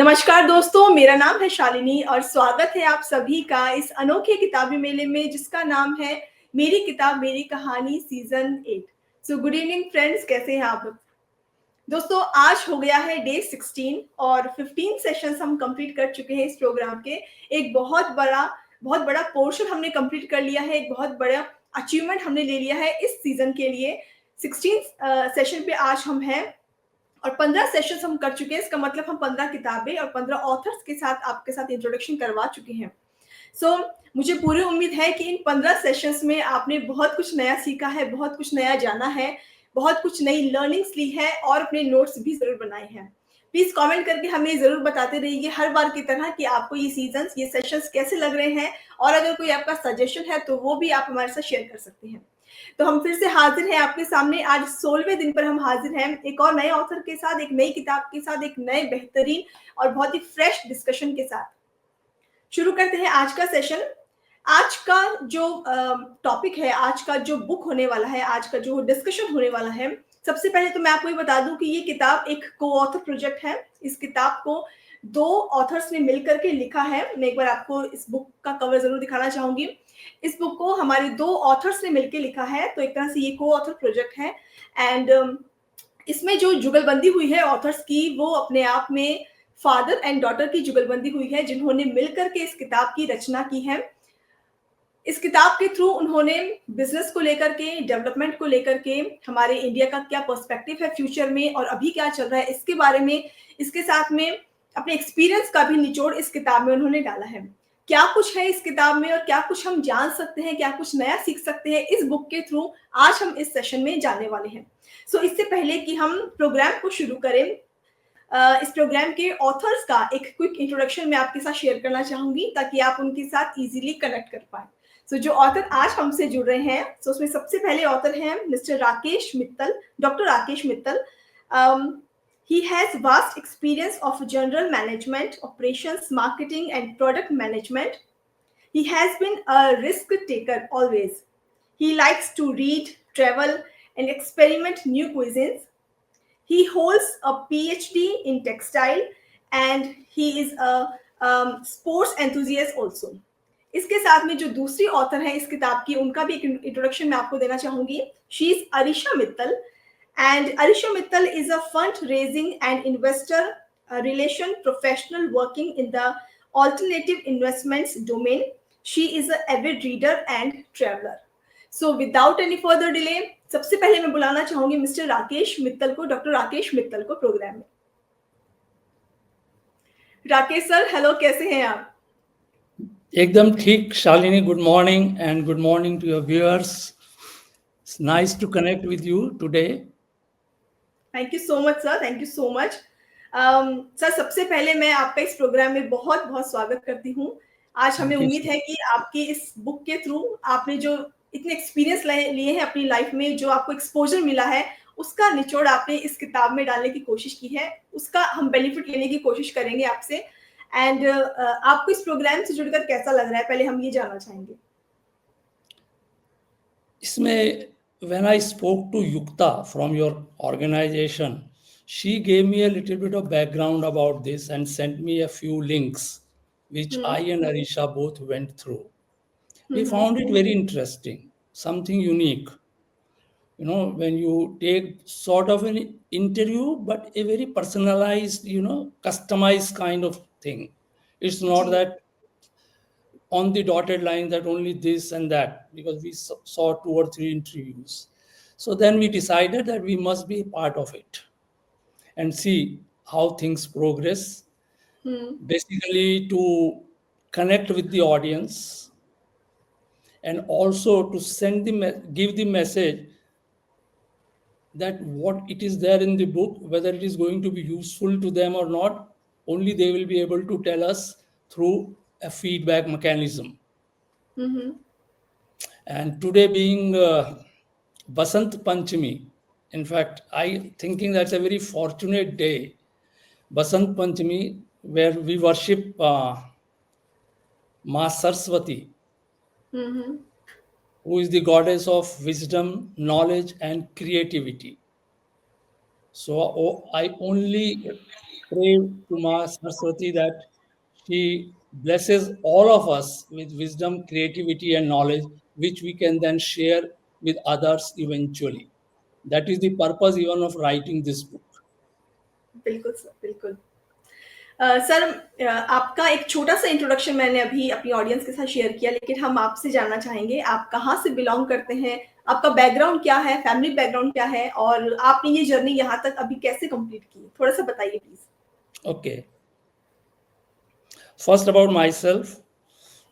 नमस्कार दोस्तों, मेरा नाम है शालिनी और स्वागत है आप सभी का इस अनोखे किताबी मेले में जिसका नाम है मेरी किताब मेरी कहानी season 8। So good evening friends, कैसे हैं आप? दोस्तों, आज हो गया है डे 16 और 15 सेशंस हम कंप्लीट कर चुके हैं इस प्रोग्राम के। एक बहुत बड़ा पोर्शन हमने कंप्लीट कर लिया है, एक बहुत बड़ा अचीवमेंट हमने ले लिया है इस सीजन के लिए। 16 सेशन पे आज हम हैं और 15 सेशंस हम कर चुके हैं। इसका मतलब हम 15 किताबें और 15 ऑथर्स के साथ आपके साथ इंट्रोडक्शन करवा चुके हैं। मुझे पूरी उम्मीद है कि इन 15 सेशंस में आपने बहुत कुछ नया सीखा है, बहुत कुछ नया जाना है, बहुत कुछ नई लर्निंग्स ली है और अपने नोट्स भी ज़रूर बनाए हैं। प्लीज़ कमेंट करके हमें ज़रूर बताते रहिए हर बार की तरह कि आपको ये सीज़न्स, ये सेशंस कैसे लग रहे हैं और अगर कोई आपका सजेशन है तो वो भी आप हमारे साथ शेयर कर सकते हैं। तो हम फिर से हाजिर हैं आपके सामने। आज 16वें दिन पर हम हाजिर हैं एक और नए ऑथर के साथ, एक नई किताब के साथ, एक नए बेहतरीन और बहुत ही फ्रेश डिस्कशन के साथ। शुरू करते हैं आज का सेशन। आज का जो टॉपिक है, आज का जो बुक होने वाला है, आज का जो डिस्कशन होने वाला है, सबसे पहले तो मैं आपको ये बता दूं कि ये किताब एक को-ऑथर प्रोजेक्ट है। इस किताब को 2 ऑथर्स ने मिलकर के लिखा है। मैं एक बार आपको इस बुक का कवर ज़रूर दिखाना चाहूँगी। इस बुक को हमारे 2 ऑथर्स ने मिलके लिखा है, तो एक तरह से ये को-ऑथर प्रोजेक्ट है एंड इसमें जो जुगलबंदी हुई है ऑथर्स की, वो अपने आप में फादर एंड डॉटर की जुगलबंदी हुई है, जिन्होंने मिलकर के इस किताब की रचना की है। इस किताब के थ्रू उन्होंने बिजनेस को लेकर के, डेवलपमेंट को लेकर के, हमारे इंडिया का क्या पर्सपेक्टिव है फ्यूचर में और अभी क्या चल रहा है इसके बारे में, इसके साथ में अपने एक्सपीरियंस का भी निचोड़ इस किताब में उन्होंने डाला है। क्या कुछ है इस किताब में और क्या कुछ हम जान सकते हैं, क्या कुछ नया सीख सकते हैं इस बुक के थ्रू, आज हम इस सेशन में जानने वाले हैं। इससे पहले कि हम प्रोग्राम को शुरू करें, इस प्रोग्राम के ऑथर्स का एक क्विक इंट्रोडक्शन मैं आपके साथ शेयर करना चाहूंगी ताकि आप उनके साथ इजीली कनेक्ट कर पाए। जो ऑथर आज हमसे जुड़ रहे हैं, उसमें सबसे पहले ऑथर हैं mister Rakesh Mittal, doctor Rakesh Mittal. He has vast experience of general management, operations, marketing, and product management. He has been a risk taker always. He likes to read, travel, and experiment new cuisines. He holds a PhD in textile and he is a sports enthusiast also. इसके साथ में जो दूसरी author है इस किताब की, उनका भी एक इंट्रोडक्शन मैं आपको देना चाहूंगी। She is Arisha Mittal and Arisha Mittal is a fund raising and investor relation professional working in the alternative investments domain. She is an avid reader and traveler. Without any further delay, सबसे पहले मैं बुलाना चाहूंगी मिस्टर राकेश मित्तल को, डॉक्टर राकेश मित्तल को प्रोग्राम में। Rakesh sir, hello, कैसे हैं आप? एकदम ठीक Shalini, good morning and good morning to your viewers. It's nice to connect with you today. Thank you so much sir, thank you so much. Sir, सबसे पहले मैं आपका इस प्रोग्राम में बहुत बहुत स्वागत करती हूँ। आज हमें उम्मीद है कि आपकी इस बुक के थ्रू आपने जो इतने एक्सपीरियंस लिए हैं अपनी लाइफ में, जो आपको एक्सपोजर मिला है, उसका निचोड़ आपने इस किताब में डालने की कोशिश की है। उसका हम बेनिफिट लेने की कोशिश करेंगे आपसे। एंड आपको इस प्रोग्राम से जुड़कर कैसा लग रहा है, पहले हम ये जानना चाहेंगे। इसमें when I spoke to Yukta from your organization, she gave me a little bit of background about this and sent me a few links which I and Arisha both went through. We found it very interesting, something unique. You know, when you take sort of an interview but a very personalized, customized kind of thing. It's not that on the dotted line that only this and that, because we saw 2 or 3 interviews. So then we decided that we must be part of it and see how things progress. Basically to connect with the audience and also to give the message that what it is there in the book, whether it is going to be useful to them or not, only they will be able to tell us through a feedback mechanism. And today being Basant Panchami, in fact, I thinking that's a very fortunate day, Basant Panchami, where we worship Ma Saraswati, who is the goddess of wisdom, knowledge, and creativity. So I only pray to Ma Saraswati that she blesses all of us with wisdom, creativity, and knowledge, which we can then share with others eventually. That is the purpose even of writing this book. बिल्कुल sir, बिल्कुल। Sir, आपका एक छोटा-सा introduction मैंने अभी अपनी audience के साथ शेयर किया, लेकिन हम आपसे जानना चाहेंगे, आप कहाँ से बिलॉन्ग करते हैं? आपका बैकग्राउंड क्या है? फैमिली बैकग्राउंड क्या है? और आपने ये जर्नी यहाँ तक अभी कैसे कंप्लीट की? थोड़ा-सा बताइए please. Okay. First, about myself.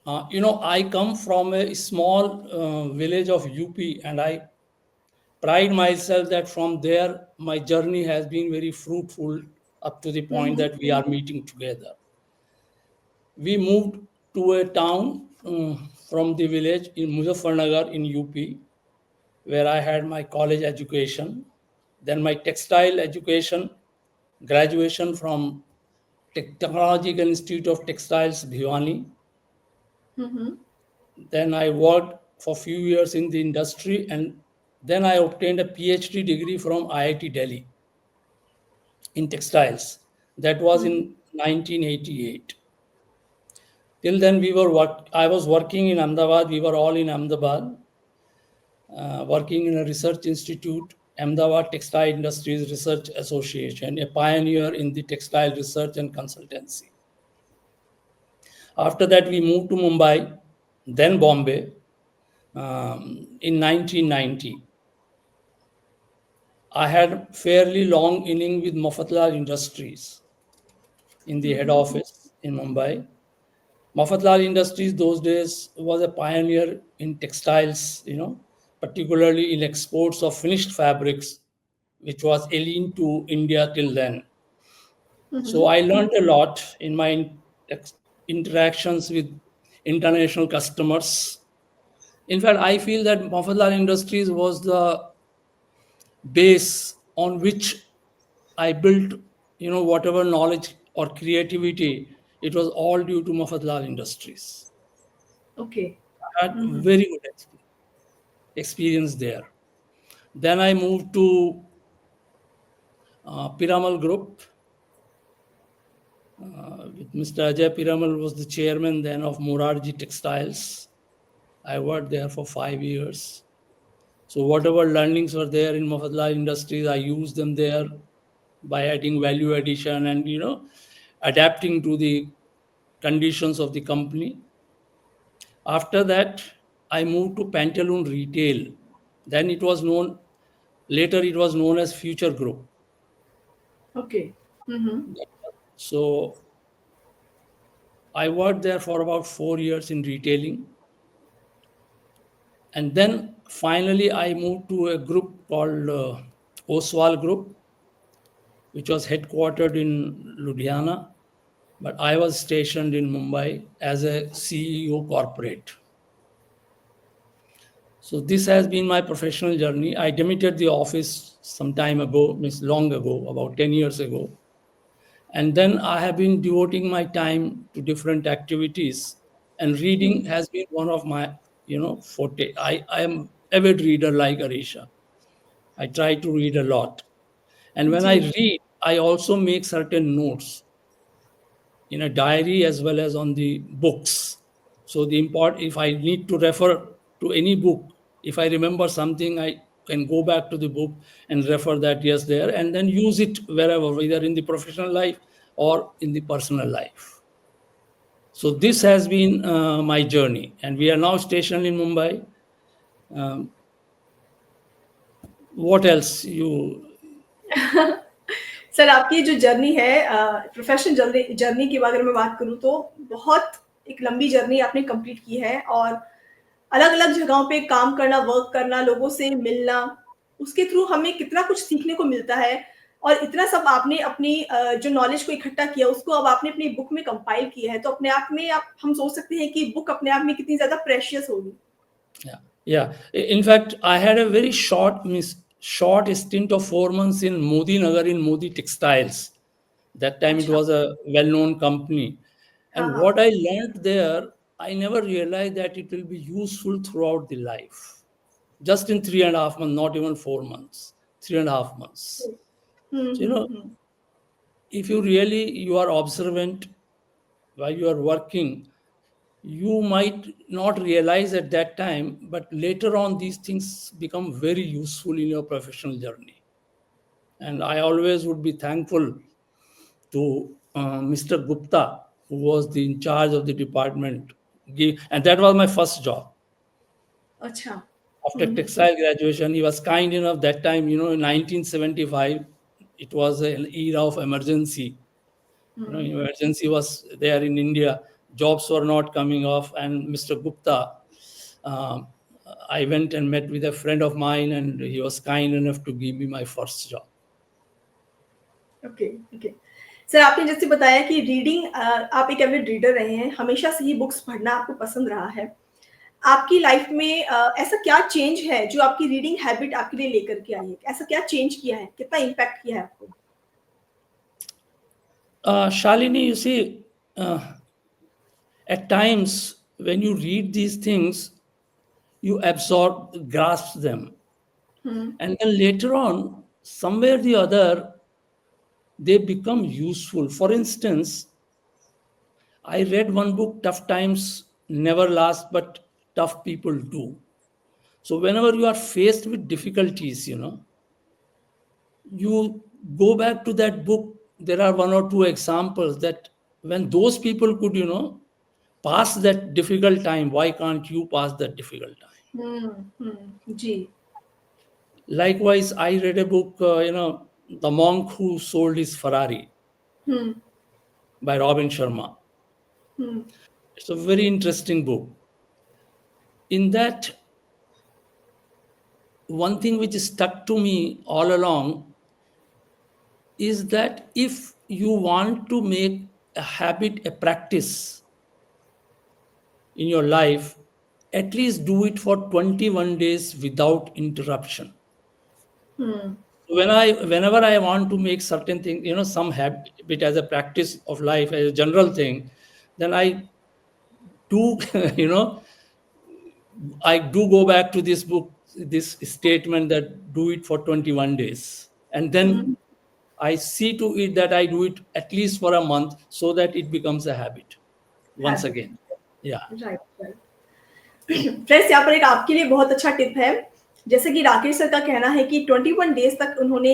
I come from a small village of UP, and I pride myself that from there my journey has been very fruitful up to the hmm, point hmm. that we are meeting together. We moved to a town from the village in Muzaffarnagar in UP, where I had my college education, then my textile education, graduation from Technological Institute of Textiles, Bhiwani. Hmm, hmm. Then I worked for a few years in the industry, and then I obtained a PhD degree from IIT Delhi in textiles. That was hmm, in 1988. Till then, I was working in Ahmedabad. We were all in Ahmedabad, working in a research institute, Ahmedabad Textile Industries Research Association, a pioneer in the textile research and consultancy. After that, we moved to Mumbai, then Bombay, in 1990. I had fairly long inning with Mafatlal Industries in the hmm, head hmm. office in Mumbai. Mafatlal Industries those days was a pioneer in textiles, particularly in exports of finished fabrics, which was alien to India till then. Hmm, So hmm. I learned a lot in my interactions with international customers. In fact, I feel that Mafatlal Industries was the base on which I built, whatever knowledge or creativity. It was all due to Mafatlal Industries. Okay. I had hmm, hmm. very good experience there. Then I moved to Piramal Group. With Mr. Ajay Piramal was the chairman then of Morarji Textiles. I worked there for 5 years. So whatever learnings were there in Mafatlal Industries, I used them there by adding value addition and adapting to the conditions of the company. After that, I moved to Pantaloon Retail. Then later it was known as Future Group. Okay. Hmm, hmm. So I worked there for about 4 years in retailing. And then finally I moved to a group called Oswal Group, which was headquartered in Ludhiana, but I was stationed in Mumbai as a CEO corporate. So this has been my professional journey. I demitted the office some time ago, means long ago, about 10 years ago. And then I have been devoting my time to different activities. And reading has been one of my, forte. I am avid reader like Arisha. I try to read a lot. And when I जी। read, I also make certain notes in a diary as well as on the books. So if I need to refer to any book, if I remember something, I can go back to the book and refer that, yes, there, and then use it wherever, either in the professional life or in the personal life. So this has been my journey, and we are now stationed in Mumbai. Um, what else you? Sir, आपकी जो journey है, professional journey journey की अगर मैं बात करूँ तो बहुत एक लंबी जर्नी आपने कंप्लीट की है और अलग-अलग जगहों पे काम करना, वर्क करना, लोगों से मिलना, उसके थ्रू हमें कितना कुछ सीखने को मिलता है और इतना सब आपने अपनी जो नॉलेज को इकट्ठा किया, उसको अब आपने अपनी बुक में कंपाइल किया है, तो अपने आप में आप हम सोच सकते हैं कि बुक अपने आप में कितनी ज़्यादा प्रेशियस होगी। Yeah, yeah. In fact, I had a very short stint of 4 months in Modi Nagar in Modi Textiles. That time it अच्छा। was a well-known company. हाँ, And what हाँ। I learned there, I never realized that it will be useful throughout the life. Just in 3.5 months, not even 4 months, 3.5 months. Hmm, So, hmm, hmm. if you are observant while you are working, you might not realize at that time, but later on these things become very useful in your professional journey. And I always would be thankful to Mr. Gupta, who was the in charge of the department, and that was my first job. अच्छा. After textile graduation, he was kind enough that time, in 1975, it was an era of emergency. Emergency was there in India. Jobs were not coming off, and Mr. Gupta, um, I went and met with a friend of mine, and he was kind enough to give me my first job. Okay, okay. Sir, आपने जैसे बताया कि reading आप एक Avid reader रहे हैं, हमेशा से ही बुक्स पढ़ना आपको पसंद रहा है. आपकी लाइफ में ऐसा क्या चेंज है जो आपकी रीडिंग हैबिट आपके लिए लेकर के आई है? ऐसा क्या चेंज किया है? कितना इम्पैक्ट किया है आपको? Shalini, you see, at times when you read these things, you absorb, grasp them. And then later on, somewhere or the other, they become useful. For instance, I read one book, Tough Times Never Last, but Tough People Do. So whenever you are faced with difficulties, you go back to that book. There are one or two examples that when those people could, pass that difficult time, why can't you pass that difficult time? जी. Likewise, I read a book, The Monk Who Sold His Ferrari by Robin Sharma. It's a very interesting book. In that, one thing which stuck to me all along is that if you want to make a habit a practice in your life, at least do it for 21 days without interruption. Whenever I want to make certain things, some habit as a practice of life, as a general thing, then I do, I do go back to this book, this statement that do it for 21 days. And then I see to it that I do it at least for a month so that it becomes a habit once Habit. again. Yeah. Right, right. Friends, यहाँ पर एक आपके लिए बहुत अच्छा tip है. जैसे कि राकेश सर का कहना है कि 21 डेज तक उन्होंने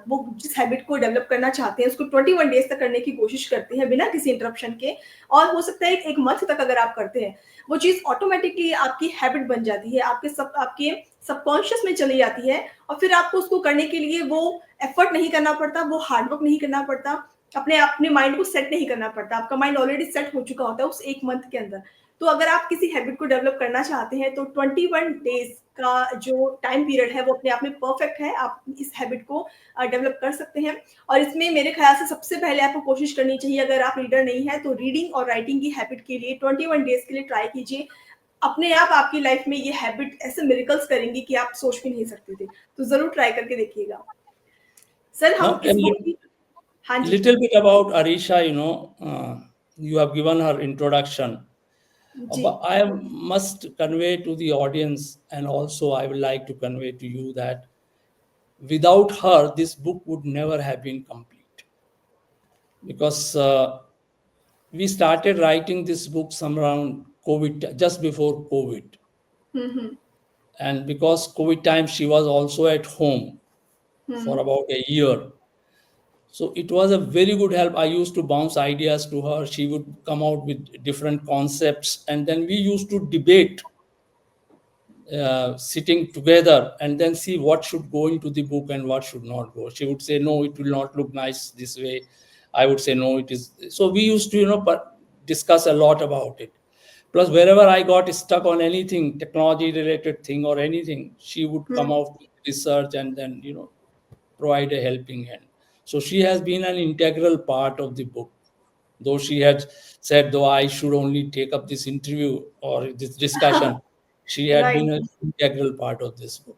वो जिस हैबिट को डेवलप करना चाहते हैं उसको 21 डेज तक करने की कोशिश करते हैं बिना किसी इंटरप्शन के. और हो सकता है एक मंथ तक अगर आप करते हैं, वो चीज़ ऑटोमेटिकली आपकी हैबिट बन जाती है, आपके सबकॉन्शियस में चली जाती है और फिर आपको उसको करने के लिए वो एफर्ट नहीं करना पड़ता, वो हार्डवर्क नहीं करना पड़ता, अपने माइंड को सेट नहीं करना पड़ता. आपका माइंड ऑलरेडी सेट हो चुका होता है उस एक मंथ के अंदर. तो अगर आप किसी हैबिट को डेवलप करना चाहते हैं तो 21 डेज का जो टाइम पीरियड है वो अपने आप में परफेक्ट है. आप इस हैबिट को डेवलप कर सकते हैं. और इसमें मेरे ख्याल से सबसे पहले आपको कोशिश करनी चाहिए, अगर आप रीडर नहीं है तो रीडिंग और राइटिंग की हैबिट के लिए 21 डेज के लिए ट्राई कीजिए. अपने आप आपकी लाइफ में ये हैबिट ऐसे मिरेकल्स करेंगी कि आप सोच भी नहीं सकते थे. तो जरूर ट्राई करके देखिएगा. सर, हम इस बुक की little bit about Arisha, you have given her introduction. But I must convey to the audience, and also I would like to convey to you that without her, this book would never have been complete. Because we started writing this book some around COVID, just before COVID. And because COVID time, she was also at home for about a year. So it was a very good help. I used to bounce ideas to her. She would come out with different concepts. And then we used to debate, sitting together, and then see what should go into the book and what should not go. She would say, no, it will not look nice this way. I would say, no, it is. So we used to, discuss a lot about it. Plus, wherever I got stuck on anything, technology related thing or anything, she would come out with research and then, provide a helping hand. So she has been an integral part of the book. Though she had said, though I should only take up this interview or this discussion, she had been an integral part of this book.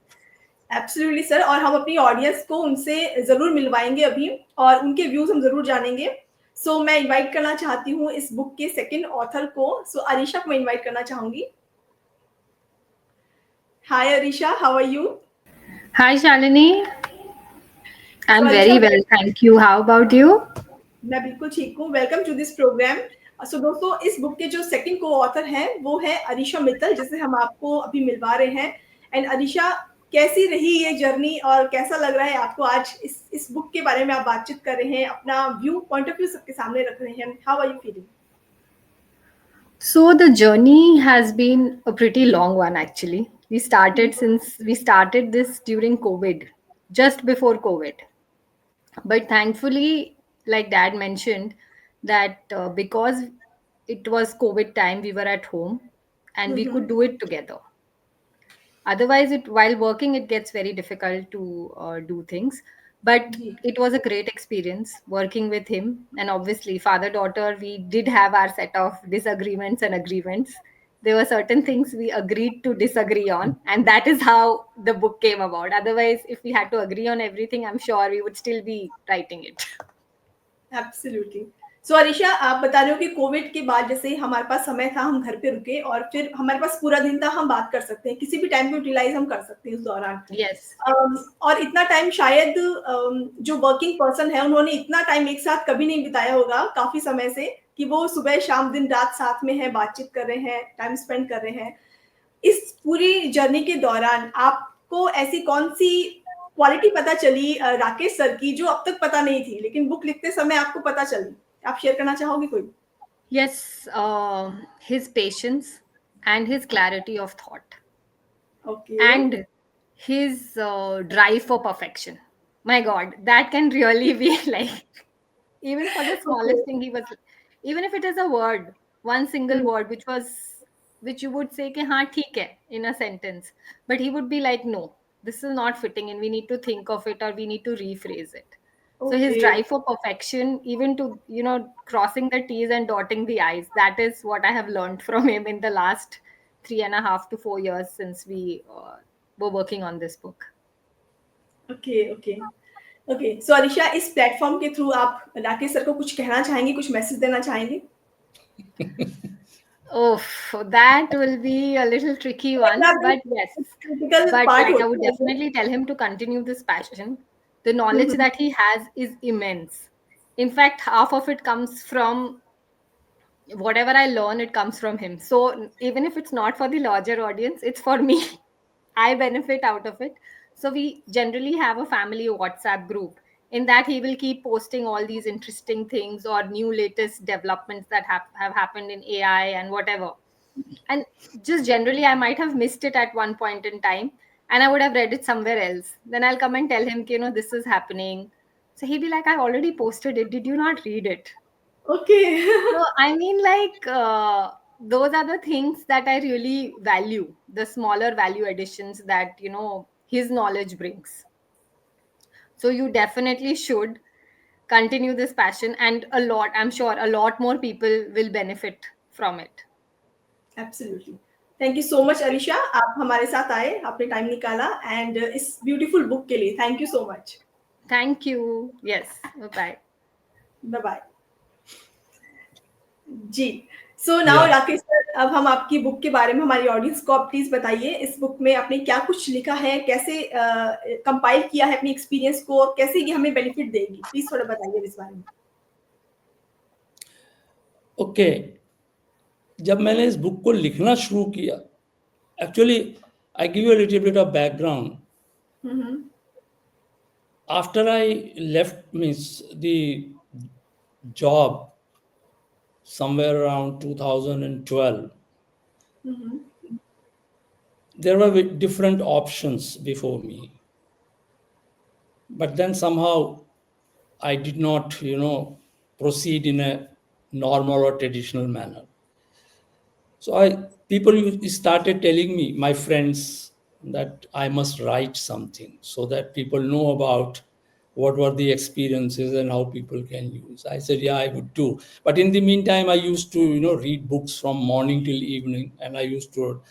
Absolutely sir. और हम अपनी audience को उनसे जरूर मिलवाएंगे अभी और उनके views हम जरूर जानेंगे. सो मैं इनवाइट करना चाहती हूँ इस बुक के सेकंड ऑथर को. सो अरीशा को मैं इनवाइट करना चाहूंगी. Hi Arisha, how are you? Hi Shalini, I'm very well, thank you. How about you? मैं बिल्कुल ठीक हूँ। Welcome to this program. So दोस्तों, इस बुक के जो सेकंड को-ऑथर हैं, वो है अरीशा मित्तल, जिसे हम आपको अभी मिलवा रहे हैं। एंड अरीशा, कैसी रही ये जर्नी और कैसा लग रहा है आपको आज इस बुक के बारे में आप बातचीत कर रहे हैं, अपना पॉइंट ऑफ व्यू सबके सामने रख रहे हैं। How are you feeling? So the journey has been a pretty long one actually. We started this during COVID, just before COVID. But thankfully, like Dad mentioned, that because it was COVID time, we were at home and we could Mhm. do it together. Otherwise, it while working, it gets very difficult to do things. But जी। it was a great experience working with him, and obviously, father daughter, we did have our set of disagreements and agreements. There were certain things we agreed to disagree on, and that is how the book came about. Otherwise, if we had to agree on everything, I'm sure we would still be writing it. Absolutely. So Arisha, आप बता रहे हो कि Covid के बाद जैसे हमारे पास समय था, हम घर पे रुके और फिर हमारे पास पूरा दिन था, हम बात कर सकते हैं, किसी भी टाइम को यूटिलाइज़ हम कर सकते हैं उस दौरान। Yes. और इतना टाइम शायद जो वर्किंग पर्सन है, उन्होंने इतना टाइम एक साथ कभी नहीं बिताया होगा काफ़ी समय से, कि वो सुबह, शाम, दिन-रात साथ में हैं, बातचीत कर रहे हैं, टाइम स्पेंड कर रहे हैं। इस पूरी जर्नी के दौरान आपको ऐसी कौन-सी क्वालिटी पता चली राकेश सर की, जो अब तक पता नहीं थी, लेकिन बुक लिखते समय आपको पता चली? आप शेयर करना चाहोगे कोई? Yes, his patience and his clarity of thought, okay. and his drive for perfection. My God, that can really be like, even for the okay. smallest thing, he was, even if it is a word, one single hmm. word, which you would say, कि हाँ ठीक है, in a sentence, but he would be like, no, this is not fitting, and we need to think of it, or we need to rephrase it. So his okay. drive for perfection, even to, crossing the T's and dotting the I's, that is what I have learned from him in the last 3.5 to 4 years since we were working on this book. Okay, okay. Okay, so Alisha, इस platform के through आप Rakesh sir को कुछ कहना चाहेंगी, कुछ message देना चाहेंगे? Oh, that will be a little tricky या one, फिर but yes. Critical But part like I would होता है वो? definitely tell him to continue this passion. The hmm, knowledge hmm. that he has is immense. In fact, half of it comes from whatever I learn, it comes from him. So even if it's not for the larger audience, it's for me. I benefit out of it. So we generally have a family WhatsApp group. In that, he will keep posting all these interesting things or new latest developments that have happened in AI and whatever. And just generally, I might have missed it at one point in time, and I would have read it somewhere else. Then I'll come and tell him, this is happening. So he'd be like, I already posted it. Did you not read it? Okay. So, I mean, like, those are the things that I really value, the smaller value additions that, his knowledge brings. So, you definitely should continue this passion, and I'm sure a lot more people will benefit from it. Absolutely. Thank you so much Alisha, आप हमारे साथ आए, आपने time निकाला and इस beautiful book के लिए thank you so much. Thank you. Yes. Bye bye. Bye bye. जी। So now Yeah. Rakesh sir, अब हम आपकी बुक के बारे में हमारी ऑडियंस को आप प्लीज़ बताइए, इस बुक में आपने क्या कुछ लिखा है? कैसे कंपाइल किया है अपने एक्सपीरियंस को और कैसे ये हमें बेनिफिट देगी? प्लीज़ थोड़ा बताइए इस बारे में। ओके, जब मैंने इस बुक को लिखना शुरू किया, actually I give you a little bit of background. Hmm, hmm. After I left means the job somewhere around 2012, hmm, hmm. there were different options before me. But then somehow I did not, proceed in a normal or traditional manner. So people started telling me, my friends, that I must write something so that people know about what were the experiences and how people can use. I said, yeah, I would do. But in the meantime, I used to, read books from morning till evening, and I used to.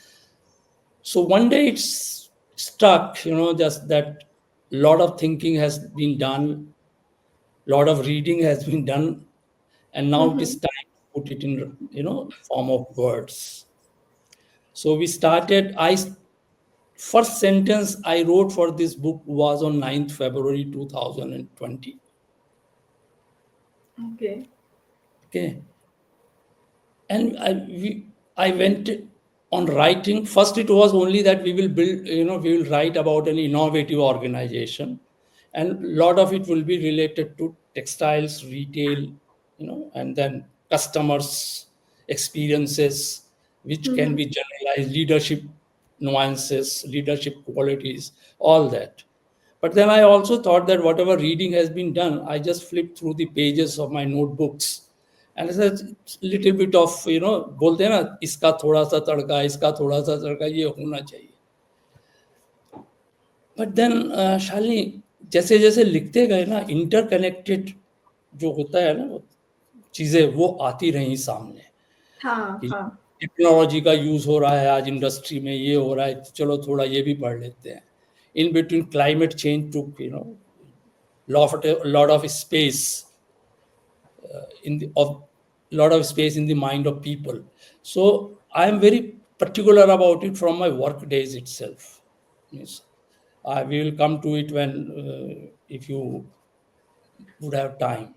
So one day it's stuck, just that lot of thinking has been done, lot of reading has been done, and hmm, now it is hmm. time to put it in, form of words. So we started. First sentence I wrote for this book was on 9th February 2020. Okay. And I went on writing. First, it was only that we will build, we will write about an innovative organization, and a lot of it will be related to textiles, retail, and then customers' experiences, which can be generalized, leadership nuances, leadership qualities, all that. But then I also thought that whatever reading has been done, I just flipped through the pages of my notebooks. And it's a little bit of, बोलते हैं ना, इसका थोड़ा सा तड़का, इसका थोड़ा सा तड़का, ये होना चाहिए. But then, शालिनी, जैसे जैसे लिखते गए ना, इंटरकनेक्टेड जो होता है ना, वो चीजें वो आती रही सामने. हाँ, हाँ. टेक्नोलॉजी का यूज हो रहा है आज इंडस्ट्री में, ये हो रहा है, चलो थोड़ा ये भी पढ़ लेते हैं. In between, climate change took, lot of space lot of space in the mind of people. So I am very particular about it from my work days itself. Yes. We will come to it when, if you would have time.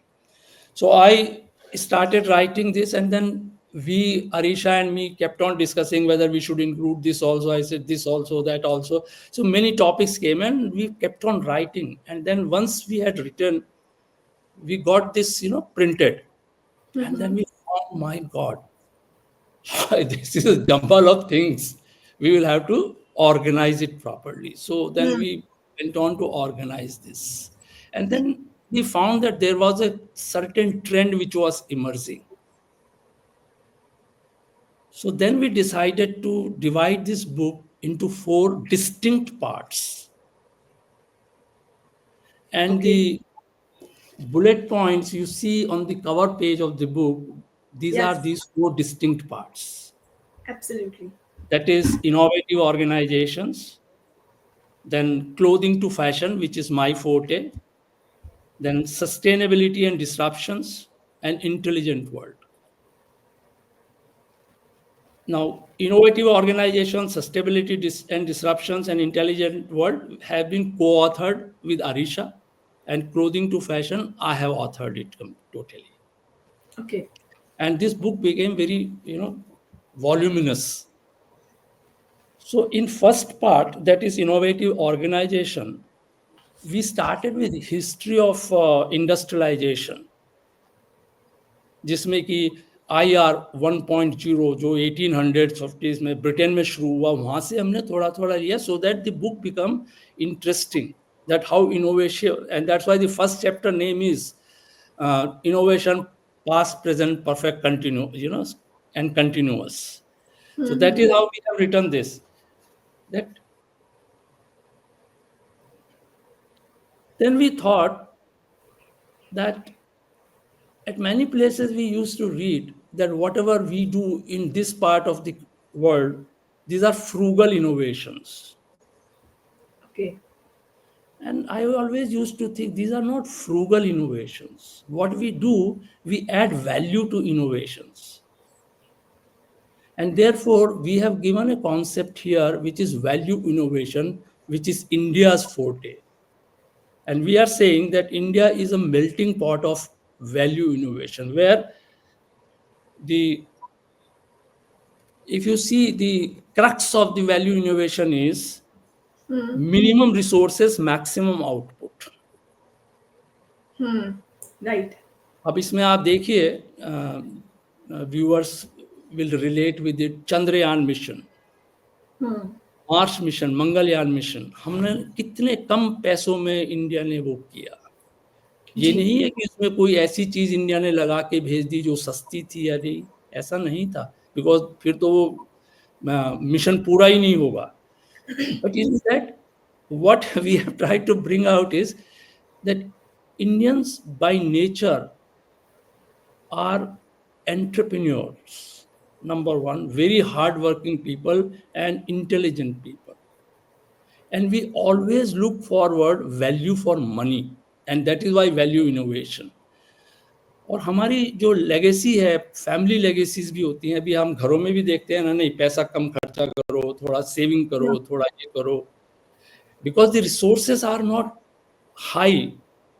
So I started writing this, and then Arisha and me, kept on discussing whether we should include this also. I said this also, that also. So many topics came, and we kept on writing. And then once we had written, we got this, printed. And then we found, my God, this is a jumble of things. We will have to organize it properly. So then we went on to organize this. And then we found that there was a certain trend which was emerging. So then we decided to divide this book into 4 distinct parts. And the bullet points you see on the cover page of the book, these are these 4 distinct parts. Absolutely. That is innovative organizations, then clothing to fashion, which is my forte, then sustainability and disruptions, and intelligent world. Now, innovative organizations, sustainability and disruptions, and intelligent world have been co-authored with Arisha, and clothing to fashion, I have authored it totally. Okay. And this book became very, voluminous. So in first part, that is innovative organization, we started with history of industrialization, जिसमें कि IR 1.0 जो 1850s में Britain में शुरू हुआ, वहाँ से हमने थोड़ा थोड़ा लिया, so that the book become interesting, that how innovation, and that's why the first chapter name is innovation, past, present, perfect, continuous, and continuous. So that is how we have written this. That then we thought that at many places we used to read that whatever we do in this part of the world, these are frugal innovations. Okay. And I always used to think these are not frugal innovations. What we do, we add value to innovations. And therefore, we have given a concept here, which is value innovation, which is India's forte. And we are saying that India is a melting pot of value innovation, where if you see, the crux of the value innovation is minimum resources, maximum output. Right. अब इसमें आप देखिए, viewers will relate with it. Chandrayaan mission, Mars mission, Mangalyaan mission, हमने कितने कम पैसों में India ने वो किया. ये नहीं है कि इसमें कोई ऐसी चीज इंडिया ने लगा के भेज दी जो सस्ती थी या नहीं, ऐसा नहीं था, बिकॉज फिर तो वो मिशन पूरा ही नहीं होगा. But is that what we have tried to bring out is that Indians by nature are entrepreneurs, number one, very hardworking people and intelligent people, and we always look forward value for money, and that is why value innovation. और हमारी जो legacy है, family legacies भी होती हैं. अभी हम घरों में भी देखते हैं ना, नहीं पैसा कम खर्चा करो, थोड़ा सेविंग करो, थोड़ा ये करो, because the resources are not high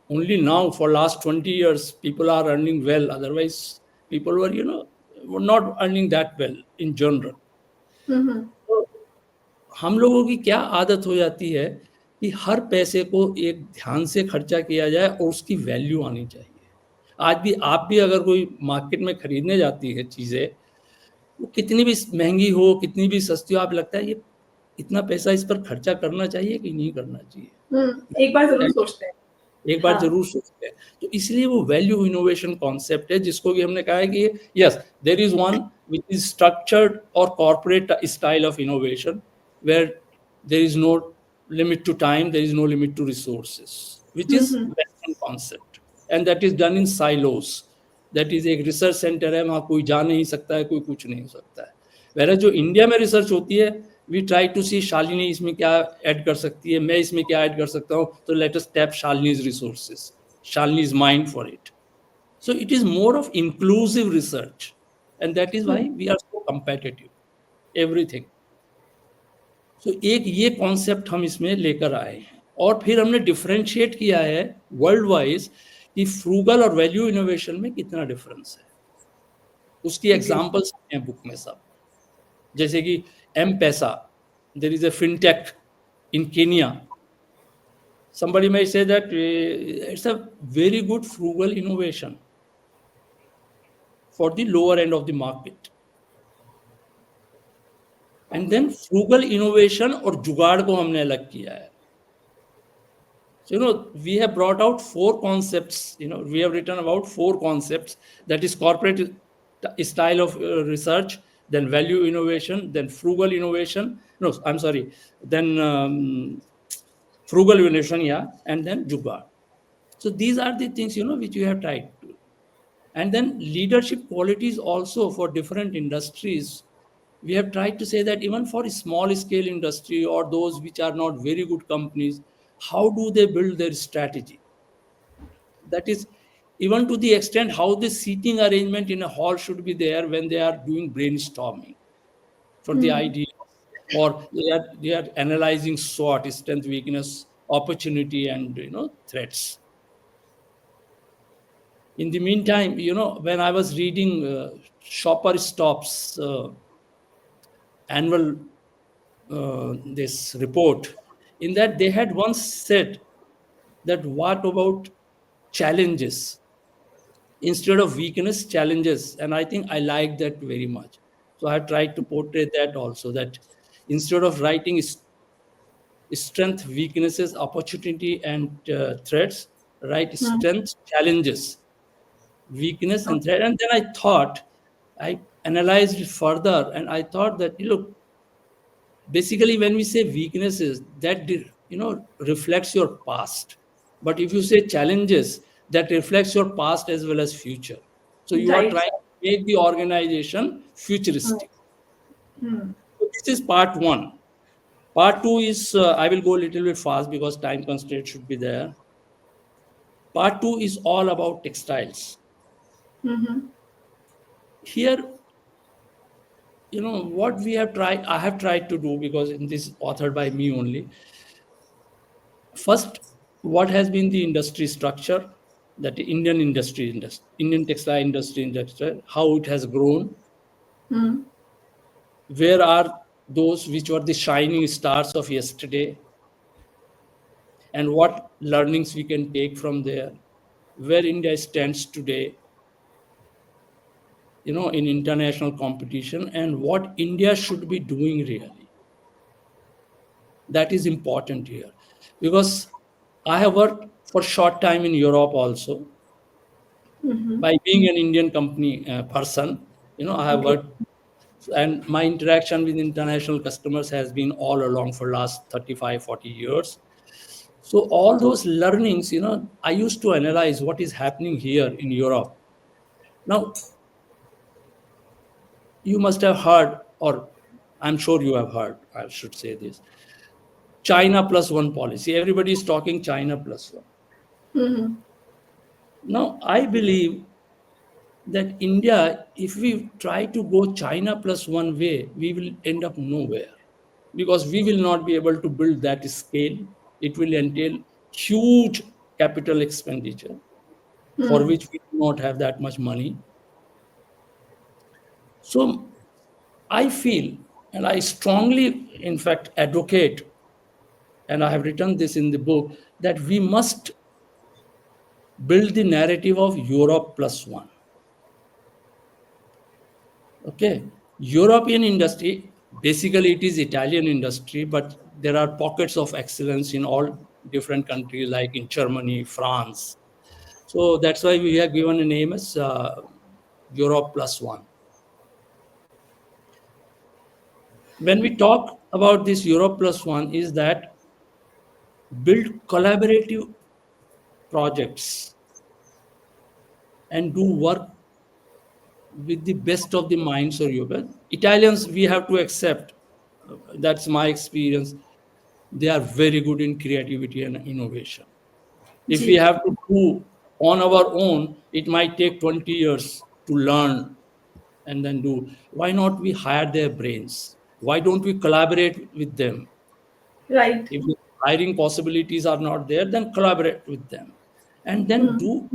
only now for last 20 years people are earning well. Otherwise, people were, were not earning that well in general. तो हम लोगों की क्या आदत हो जाती है कि हर पैसे को एक ध्यान से खर्चा किया जाए और उसकी वैल्यू आनी चाहिए। आज भी आप भी अगर कोई मार्केट में खरीदने जाती है चीज़ें, वो कितनी भी महंगी हो, कितनी भी सस्ती हो, आप लगता है ये इतना पैसा इस पर खर्चा करना चाहिए कि नहीं करना चाहिए। एक बार जरूर सोचते हैं। एक बार हाँ। जरूर सोचते हैं। तो इसलिए वो वैल्यू इनोवेशन कॉन्सेप्ट है, जिसको कि हमने कहा है कि yes, there is one which is structured और corporate style of innovation, where there is no limit to time, there is no limit to resources, which is western concept, and that is done in silos. That is एक research centre है, वहाँ कोई जा नहीं सकता है, कोई कुछ नहीं हो सकता है। वैसे जो इंडिया में रिसर्च होती है, we try to see Shalini इसमें क्या ऐड कर सकती है, मैं इसमें क्या ऐड कर सकता हूँ, तो let us tap Shalini's resources, Shalini's mind for it. So it is more of inclusive research, and that is why we are so competitive, everything. So एक ये कॉन्सेप्ट हम इसमें लेकर आए हैं, और फिर हमने डिफरेंशिएट किया है वर्ल्ड वाइज कि फ्रूगल और वैल्यू इनोवेशन में कितना डिफरेंस है। उसकी एग्जांपल्स हैं बुक में सब, जैसे कि M-Pesa, there is a fintech in Kenya. Somebody may say that it's a very good frugal innovation for the lower end of the market. And then frugal innovation और जुगाड़ को हमने अलग किया है. So, we have brought out 4 concepts, we have written about 4 concepts, that is corporate style of research, then value innovation, then frugal innovation, then frugal innovation, and then jugaad. So these are the things, which we have tried to. And then leadership qualities also for different industries. We have tried to say that even for a small scale industry or those which are not very good companies, how do they build their strategy? That is, even to the extent how the seating arrangement in a hall should be there when they are doing brainstorming for the idea, or they are analyzing SWOT, strength, weakness, opportunity, and threats. In the meantime, when I was reading Shopper Stop's annual this report, in that they had once said that what about challenges instead of weakness, challenges, and I think I like that very much. So I tried to portray that also, that instead of writing strength, weaknesses, opportunity, and threats, write strength, challenges, weakness, and threat. And then I analyzed it further, and I thought that basically when we say weaknesses, that reflects your past, but if you say challenges, that reflects your past as well as future. So you are trying to make the organization futuristic. So this is part 1. Part 2 is I will go a little bit fast because time constraint should be there. Part 2 is all about textiles. Here, what I have tried to do, because this is authored by me only. First, what has been the industry structure, that Indian Indian textile industry, how it has grown. Where are those which were the shining stars of yesterday, and what learnings we can take from there, where India stands today, in international competition, and what India should be doing really. That is important here, because I have worked for a short time in Europe also. By being an Indian company person, I have worked, and my interaction with international customers has been all along for last 35, 40 years. So all those learnings, I used to analyze what is happening here in Europe. Now, you must have heard, or I'm sure you have heard, I should say this, China plus one policy. Everybody is talking China plus one. Now, I believe that India, if we try to go China plus one way, we will end up nowhere, because we will not be able to build that scale. It will entail huge capital expenditure, for which we do not have that much money. So I feel, and I strongly, in fact, advocate, and I have written this in the book, that we must build the narrative of Europe plus one. Okay, European industry, basically it is Italian industry, but there are pockets of excellence in all different countries, like in Germany, France. So that's why we have given a name as Europe plus one. When we talk about this Europe plus one, is that build collaborative projects and do work with the best of the minds of Europe. Italians, we have to accept, that's my experience, they are very good in creativity and innovation. If we ji have to do on our own, it might take 20 years to learn and then do. Why not we hire their brains? Why don't we collaborate with them? right If the hiring possibilities are not there, then collaborate with them and then do,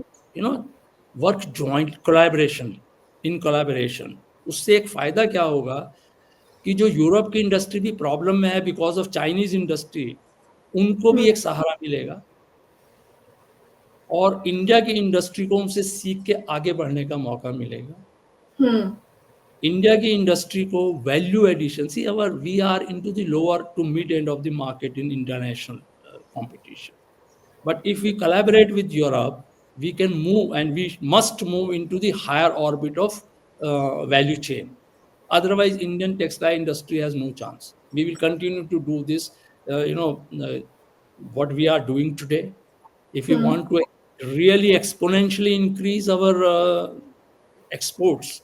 work joint collaboration, in collaboration. उससे एक फायदा क्या होगा कि जो Europe की industry भी problem में है बिकॉज ऑफ चाइनीज इंडस्ट्री, उनको भी एक सहारा मिलेगा और इंडिया की इंडस्ट्री को उनसे सीख के आगे बढ़ने का मौका मिलेगा. इंडिया की इंडस्ट्री को value addition, see our we are into the lower to mid end of the market in international competition. But if we collaborate with Europe, we can move and we must move into the higher orbit of value chain. Otherwise, Indian textile industry has no chance. We will continue to do this, what we are doing today. If we want to really exponentially increase our exports,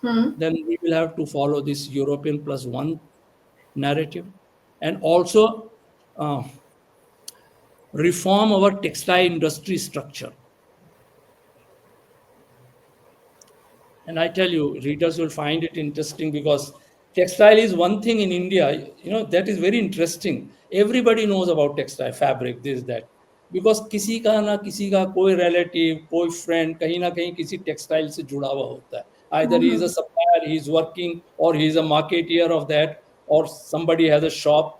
then we will have to follow this European plus one narrative and also reform our textile industry structure. And I tell you, readers will find it interesting because textile is one thing in India, that is very interesting. Everybody knows about textile, fabric, this, that. Because किसी का ना किसी का कोई relative, कोई friend कहीं ना कहीं किसी textile से जुड़ा हुआ होता है. Either he is a supplier, he is working, or he is a marketeer of that, or somebody has a shop.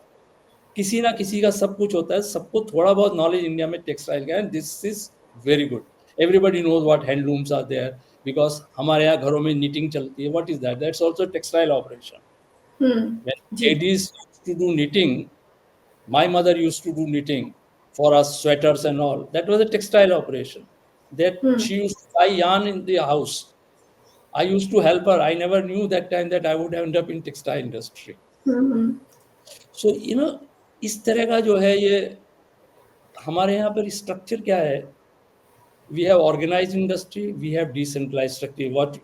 किसी ना किसी का सब कुछ होता है, सबको थोड़ा बहुत नॉलेज इंडिया में टेक्सटाइल का है. This is very good. Everybody knows what handlooms are there because हमारे यहाँ घरों में निटिंग चलती है. What is that? That's also textile operation. Ladies to do knitting, my mother used to do knitting for us sweaters and all, that was a textile operation that she used to buy yarn in the house. I used to help her. I never knew that time that I would end up in textile industry. So इस तरह का जो है ये हमारे यहाँ पर structure क्या है? We have organised industry, we have decentralised structure. What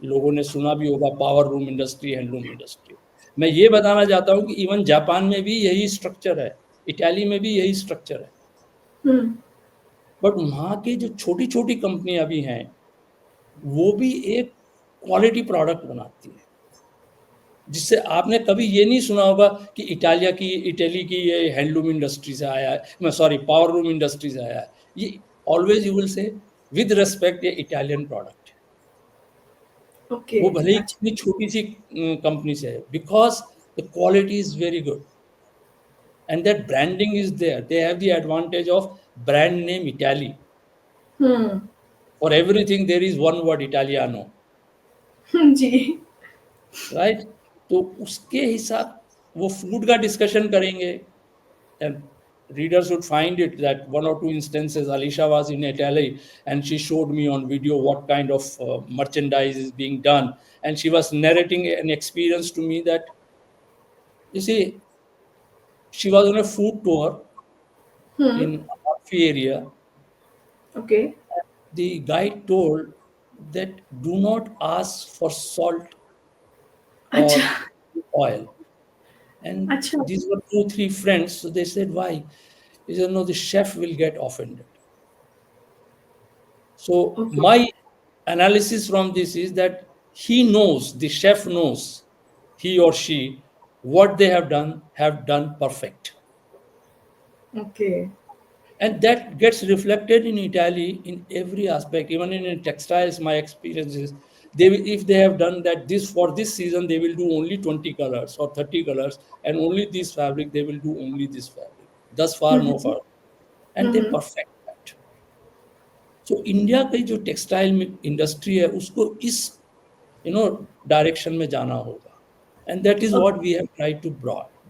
लोगों ने सुना भी होगा, power loom industry, handloom industry. मैं ये बताना चाहता हूँ कि इवन जापान में भी यही स्ट्रक्चर है, इटाली में भी यही स्ट्रक्चर है. बट वहाँ की जो छोटी छोटी कंपनियां भी हैं वो भी एक क्वालिटी प्रोडक्ट बनाती है, जिससे आपने कभी ये नहीं सुना होगा कि इटली की ये हैंडलूम इंडस्ट्री से आया है, मैं सॉरी पावर लूम इंडस्ट्री से आया है. ये always you will say with respect ये इटालियन प्रोडक्ट है. Okay. वो भले ही इतनी छोटी सी कंपनी से है, because the quality is very good and that branding is there. They have the advantage of brand name Italy. For everything there is one word, Italiano. जी Right? तो उसके हिसाब वो फूड का डिस्कशन करेंगे. And readers would find it that one or two instances, Alisha was in Italy and she showed me on video what kind of merchandise is being done, and she was narrating an experience to me that, you see, she was on a food tour in Amalfi area. Okay. The guide told that do not ask for salt or oil. And these were 2-3 friends. So they said, why? He said, no, the chef will get offended. So my analysis from this is that he knows, the chef knows, he or she, what they have done perfect. Okay. and that gets reflected in Italy in every aspect. Even in textiles, my experience is if they have done that this for this season they will do only 20 colors or 30 colors, and only this fabric they will do only this fabric. Thus far, no further, and they perfect that. So India की जो textile industry है उसको इस direction में जाना होगा, and that is what we have tried to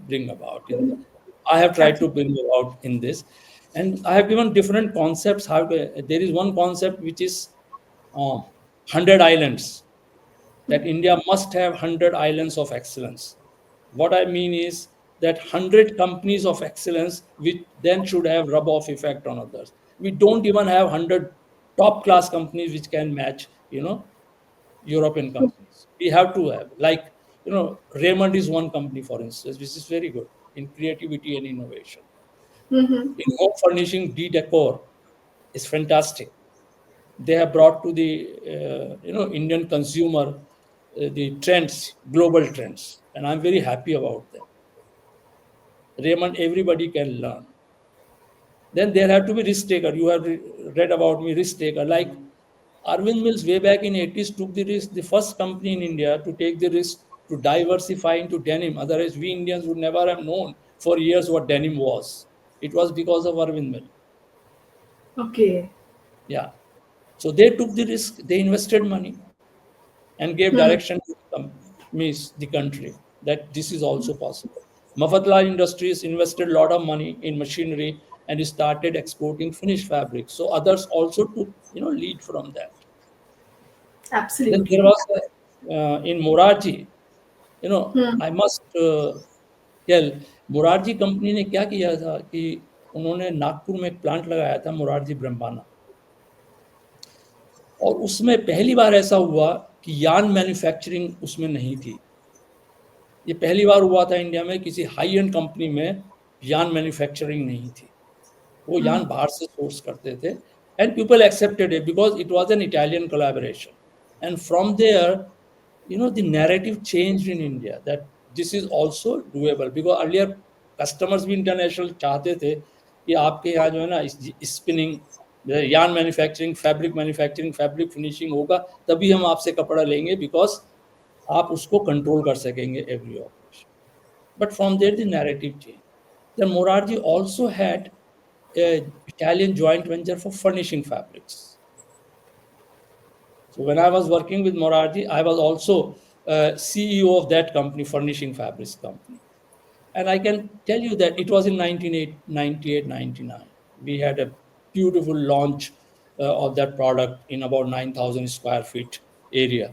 bring about in the, I have tried to bring about in this, and I have given different concepts. How to, there is one concept which is 100 islands, that India must have 100 islands of excellence. What I mean is that 100 companies of excellence which then should have rub-off effect on others. We don't even have 100 top-class companies which can match, European companies. We have to have, like, Raymond is one company, for instance, which is very good in creativity and innovation. In home furnishing, D Decor is fantastic. They have brought to the Indian consumer the trends, global trends, and I'm very happy about them. Raymond, everybody can learn. Then there have to be risk taker. You have read about me, risk taker. Like Arvind Mills way back in 80s took the risk, the first company in India to take the risk to diversify into denim. Otherwise, we Indians would never have known for years what denim was. It was because of Arvind Mill. Okay. Yeah. So they took the risk, they invested money and gave direction to the country that this is also possible. Mafatla Industries invested a lot of money in machinery and started exporting finished fabrics. So others also took, lead from that. Absolutely. Then there was in Morarji, I must tell, Morarji company ने क्या किया था कि उन्होंने नागपुर में एक plant लगाया था, मोरारजी ब्रह्माना, और उसमें पहली बार ऐसा हुआ कि यार्न मैन्युफैक्चरिंग उसमें नहीं थी. ये पहली बार हुआ था इंडिया में किसी हाई एंड कंपनी में यार्न मैन्युफैक्चरिंग नहीं थी. वो यार्न बाहर से सोर्स करते थे, and people accepted it because it was an Italian collaboration. And from there, the narrative changed in India that this is also doable, because earlier customers भी international चाहते थे कि आपके यहाँ जो है ना spinning, yarn manufacturing, fabric finishing होगा तभी हम आपसे कपड़ा लेंगे, बिकॉज आप उसको कंट्रोल कर सकेंगे every operation. But from there the narrative change. Then Morarji also had Italian joint venture for furnishing fabrics. So when I was working with Morarji, I was also CEO of that company, Furnishing Fabrics Company. And I can tell you that it was in 1998, 99. We had a beautiful launch of that product in about 9,000 square feet area,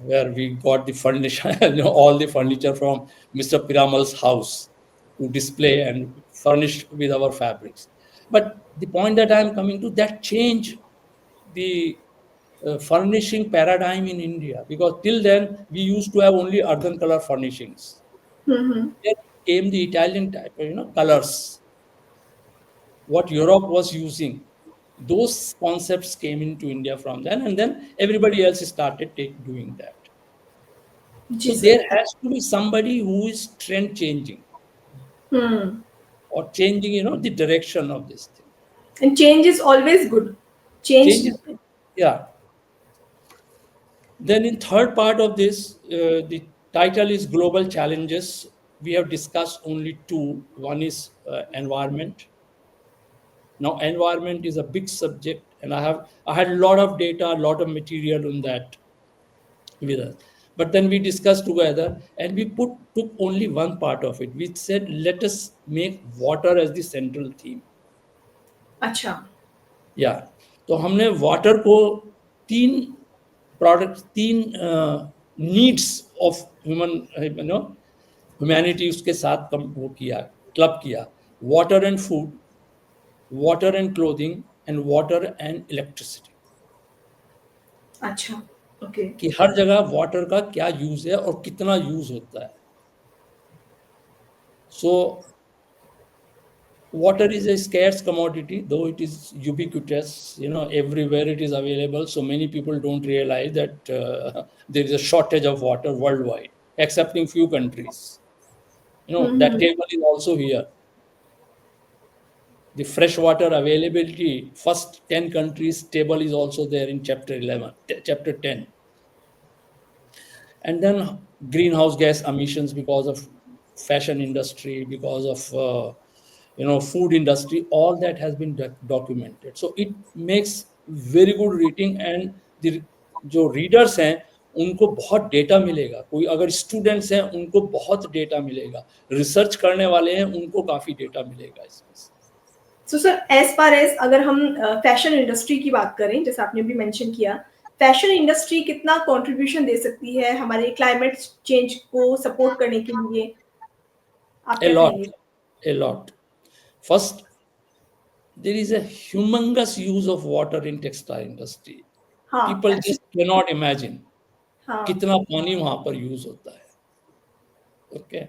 where we got the furniture, all the furniture from Mr. Piramal's house to display and furnished with our fabrics. But the point that I am coming to, that change the furnishing paradigm in India, because till then we used to have only earthen color furnishings. Then came the Italian type, colors. What Europe was using, those concepts came into India from then, and then everybody else started doing that. So there has to be somebody who is trend changing or changing, the direction of this thing. And change is always good. Change is, yeah. Then in third part of this, the title is Global Challenges. We have discussed only two. One is environment. Now, environment is a big subject, and I had a lot of data, a lot of material on that with us. But then we discussed together, and we took only one part of it. We said, let us make water as the central theme. अच्छा. Yeah. तो हमने water को तीन products, तीन needs of humanity उसके साथ वो किया, club किया. Water and food, water and clothing, and water and electricity. अच्छा. Okay. कि हर जगह वाटर का क्या यूज है और कितना यूज होता है. So water is a scarce commodity, though it is ubiquitous, everywhere it is available. So many people don't realize that there is a shortage of water worldwide, excepting few countries. That table is also here. The freshwater availability, first 10 countries table is also there in chapter 11, chapter 10. And then greenhouse gas emissions because of fashion industry, because of food industry, all that has been documented. So it makes very good reading, and the जो readers हैं उनको बहुत data मिलेगा, कोई अगर students हैं उनको बहुत डेटा मिलेगा, रिसर्च करने वाले हैं उनको काफी डेटा मिलेगा इसमें से। So sir, as far as अगर हम फैशन इंडस्ट्री की बात करें, जैसे आपने भी मेंशन किया, फैशन इंडस्ट्री कितना कंट्रीब्यूशन दे सकती है हमारे क्लाइमेट चेंज को सपोर्ट करने के लिए, आप A क्या lot, कहेंगे? a lot. First, there is a humongous use of water in textile industry. हाँ, People actually, just cannot imagine हाँ, कितना पानी वहां पर यूज होता है। ओके,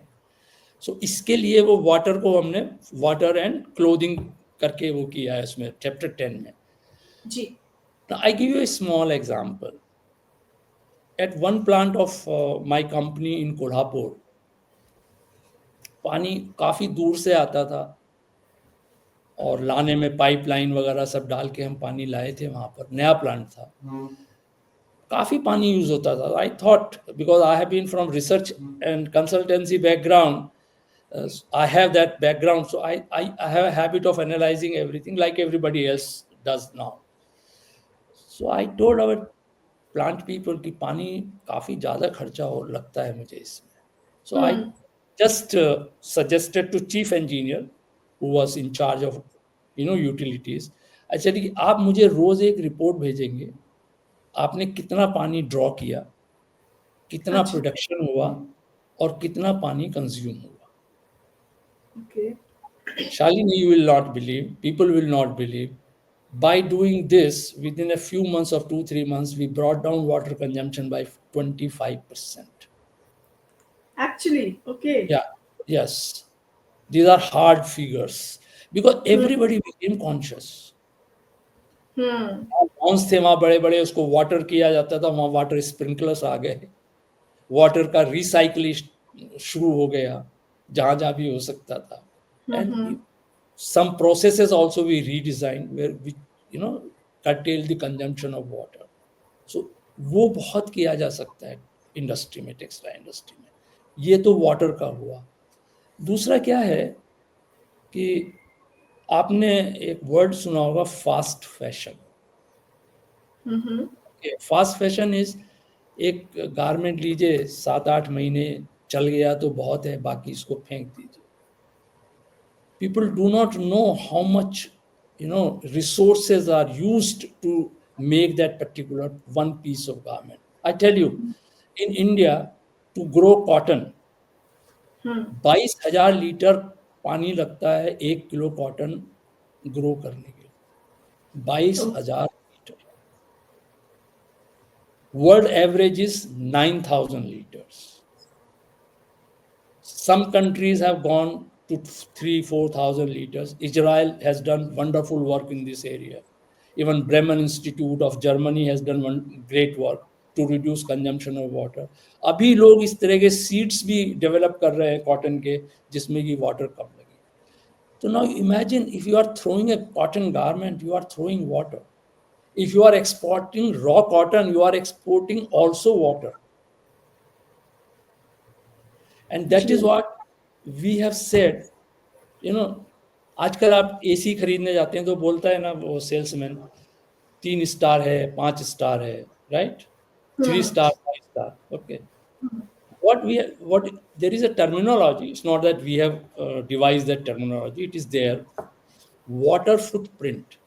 सो इसके लिए वो वाटर को हमने वाटर एंड क्लोथिंग करके वो किया है उसमें चैप्टर 10 में। जी, I give you a small example. At one plant of my company in Kolhapur, पानी काफी दूर से आता था और लाने में पाइपलाइन वगैरह सब डाल के हम पानी लाए थे, वहां पर नया प्लांट था, काफी पानी यूज होता था। I thought, because I have been from research and consultancy background, I have that background, so I have a habit of analyzing everything like everybody else does now. So I told our plant people कि पानी काफी ज्यादा खर्चा हो लगता है मुझे इसमें। So I just suggested to chief engineer who was in charge of utilities. I said कि आप मुझे रोज एक रिपोर्ट भेजेंगे, आपने कितना पानी ड्रॉ किया, कितना अच्छा, प्रोडक्शन हुआ और कितना पानी कंज्यूम हुआ। Okay, Shalini, you will not believe, people will not believe. By doing this, within a few months or 2-3 months, we brought down water consumption by 25%. Actually, okay, Yeah, yes. These are hard figures because everybody became conscious. Bounce थे वहां बड़े बड़े, उसको water किया जाता था, वहां water sprinklers आ गए, वाटर का रिसाइकलिंग शुरू हो गया जहां जहां भी हो सकता था। And some processes also we redesigned where we curtail the consumption of water. So वो बहुत किया जा सकता है इंडस्ट्री में, टेक्सटाइल इंडस्ट्री में। ये तो वाटर का हुआ। दूसरा क्या है कि आपने एक वर्ड सुना होगा, fast fashion. Fast fashion is, एक गारमेंट लीजिए 7-8 महीने चल गया तो बहुत है, बाकी इसको फेंक दीजिए। People do not know how much resources are used to make that particular one piece of garment. I tell you, in India, to grow cotton, 22,000 litre पानी लगता है 1 किलो कॉटन ग्रो करने के लिए। 22,000 litre. World average is 9,000 liters. Some countries have gone to 3,000-4,000 liters. Israel has done wonderful work in this area. Even Bremen Institute of Germany has done one great work to reduce consumption of water. अभी लोग इस तरह के seeds भी develop कर रहे हैं cotton के, जिसमें कि वाटर कम लगे। तो now imagine if you are throwing a cotton garment, you are throwing water. If you are exporting raw cotton, you are exporting also water. And that is what we have said. आजकल आप AC खरीदने जाते हैं तो बोलता है ना वो सेल्समैन, 3 स्टार है, 5 स्टार है, right? 3 star, 5 star, okay. what there is a terminology. It's not that we have devised that terminology, it is there. Water footprint,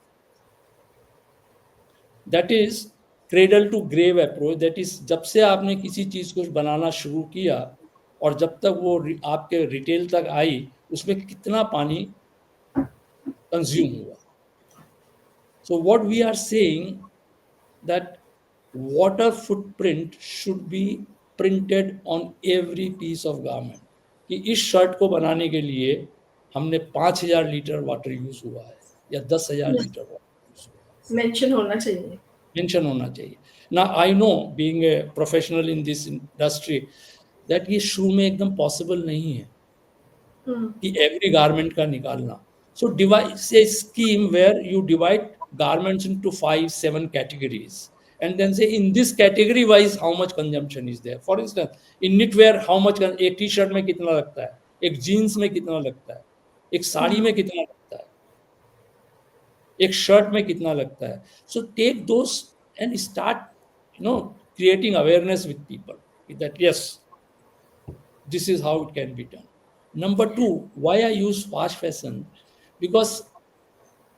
that is cradle to grave approach. that is जब से आपने किसी चीज को बनाना शुरू किया और जब तक वो आपके रिटेल तक आई, उसमें कितना पानी कंज्यूम हुआ। So what we are saying that water footprint should be printed on every piece of garment, कि इस शर्ट को बनाने के लिए हमने 5,000 लीटर वाटर यूज हुआ है या 10,000 लीटर वाटर यूज हुआ है। मेंशन होना चाहिए। मेंशन होना चाहिए ना। I know, being a professional in this industry, that ये शुरू में एकदम पॉसिबल नहीं है कि एवरी गारमेंट का निकालना। So devise a scheme where you divide garments into 5-7 categories, and then say in this category wise how much consumption is there. For instance, in knitwear how much, एक T shirt में कितना लगता है, एक jeans में कितना लगता है, एक साड़ी में कितना लगता है, एक शर्ट में कितना लगता है. So take those and start, creating awareness with people that yes, this is how it can be done. Number two, why I use fast fashion? Because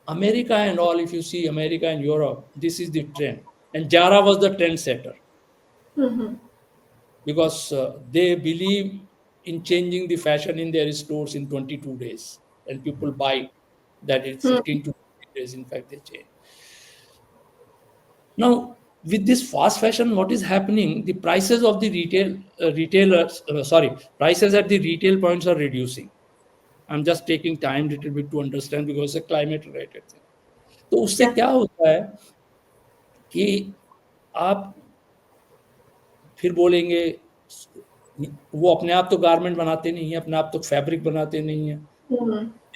America and all, if you see America and Europe, this is the trend. And Zara was the trendsetter. Because they believe in changing the fashion in their stores in 22 days. And people buy that in 15 to 20 days, in fact, they change. Now, with this fast fashion, what is happening? The prices of the prices at the retail points are reducing. I'm just taking time little bit to understand because it's a climate related thing. तो उससे क्या होता है कि आप फिर बोलेंगे वो अपने आप तो गारमेंट बनाते नहीं है, अपने आप तो फैब्रिक बनाते नहीं है,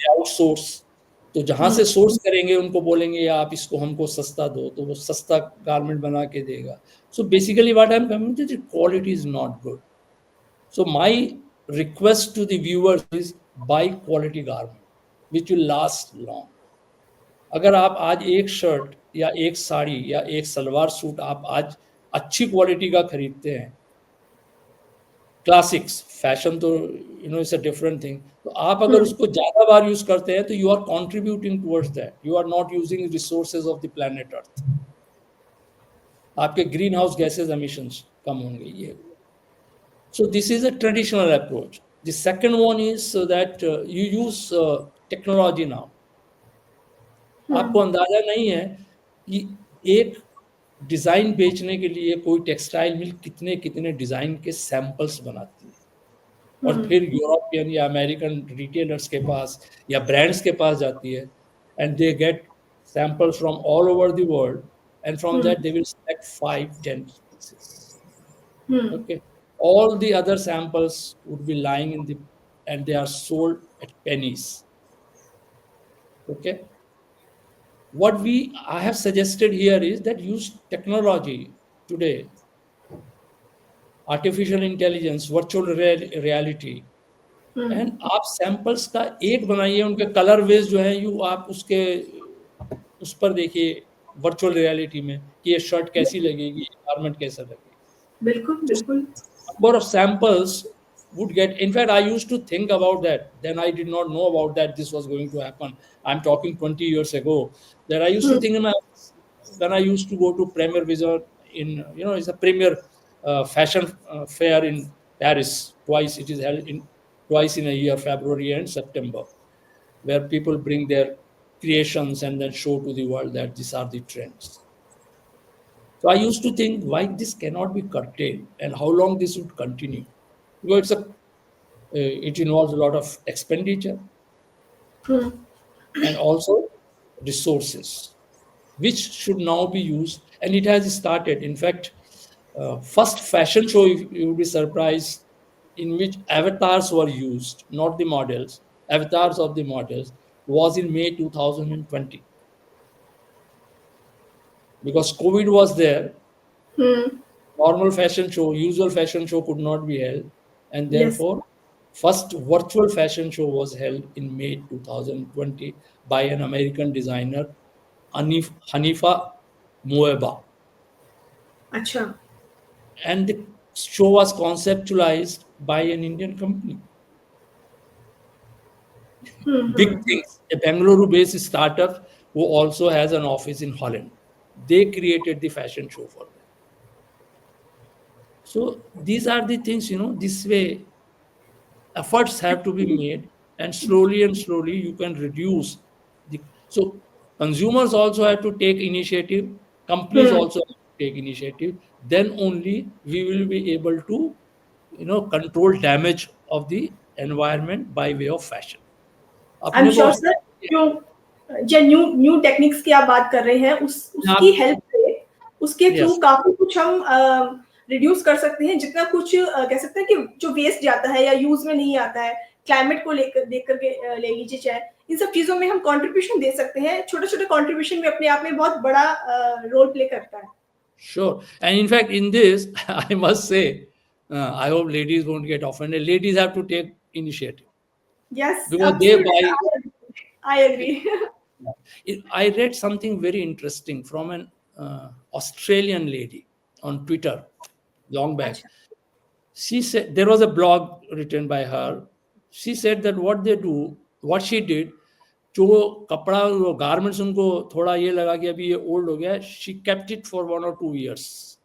आउटसोर्स. तो जहां से सोर्स करेंगे उनको बोलेंगे आप इसको हमको सस्ता दो, तो वो सस्ता गारमेंट बना के देगा. So basically what I am coming to, the quality is not good. So my request to the viewers is buy quality garment which will last long. अगर आप आज एक शर्ट या एक साड़ी या एक सलवार सूट आप आज अच्छी क्वालिटी का खरीदते हैं, क्लासिक्स, फैशन तो इट्स अ डिफरेंट थिंग, तो आप अगर उसको ज्यादा बार यूज करते हैं तो you are contributing towards that. You are not using resources of the planet earth. आपके ग्रीन हाउस गैसेज एमिशंस कम होंगे. ये so this is a traditional approach. The second one is that you use technology now. आपको अंदाजा नहीं है कि एक डिजाइन बेचने के लिए कोई टेक्सटाइल मिल कितने कितने डिजाइन के सैंपल्स बनाती है और फिर यूरोपियन या अमेरिकन रिटेलर्स के पास या ब्रांड्स के पास जाती है, and they get samples from all over the world, and from that they will select 5-10 pieces. Okay, all the other samples would be lying in the, and they are sold at pennies. Okay, what I have suggested here is that use technology today, artificial intelligence, virtual reality, and आप samples का एक बनाइए, उनके colour veg जो है you आप उसके उस पर देखिए वर्चुअल रियलिटी में कि ये शर्ट कैसी लगेगी, गारमेंट कैसा लगेगा. बिल्कुल बिल्कुल. Number of samples would get, in fact I used to think about that, then I did not know about that this was going to happen. I'm talking 20 years ago, that I used to think when I used to go to Premier Vision in, it's a premier fashion fair in Paris. Twice it is held twice in a year, February and September, where people bring their creations and then show to the world that these are the trends. So I used to think why this cannot be curtailed and how long this would continue. Because it involves a lot of expenditure and also resources, which should now be used, and it has started. In fact, first fashion show, you will be surprised, in which avatars were used, not the models, avatars of the models, was in May 2020. Because COVID was there, normal fashion show, usual fashion show could not be held, and therefore first virtual fashion show was held in May 2020 by an American designer, Hanifa Moeba. अच्छा. And the show was conceptualized by an Indian company. Big things. A Bangalore-based startup who also has an office in Holland. They created the fashion show for them. So these are the things, this way efforts have to be made, and slowly you can reduce the. So consumers also have to take initiative, companies also have to take initiative, then only we will be able to, control damage of the environment by way of fashion. I'm sure sir, जो new techniques की आप बात कर रहे हैं उसकी help से उसके थ्रू काफी कुछ हम रिड्यूस कर सकते हैं. जितना कुछ कह सकते हैं कि जो वेस्ट जाता है या यूज में नहीं आता है, क्लाइमेट को लेकर देख करके ले लीजिए, चाहे इन सब चीजों में हम कंट्रीब्यूशन दे सकते हैं। छोटे-छोटे कंट्रीब्यूशन भी अपने आप में बहुत बड़ा रोल प्ले करता है। Sure. And in fact, in this, I must say, I hope ladies won't get offended. Ladies have to take initiative Yes, because they absolutely. buy. I agree. I read something very interesting from an Australian lady on Twitter long back. अच्छा, She said there was a blog written by her. She said that what she did, जो कपड़ा वो garments उनको थोड़ा ये लगा कि अभी ये ओल्ड हो गया, she kept it for 1 or 2 years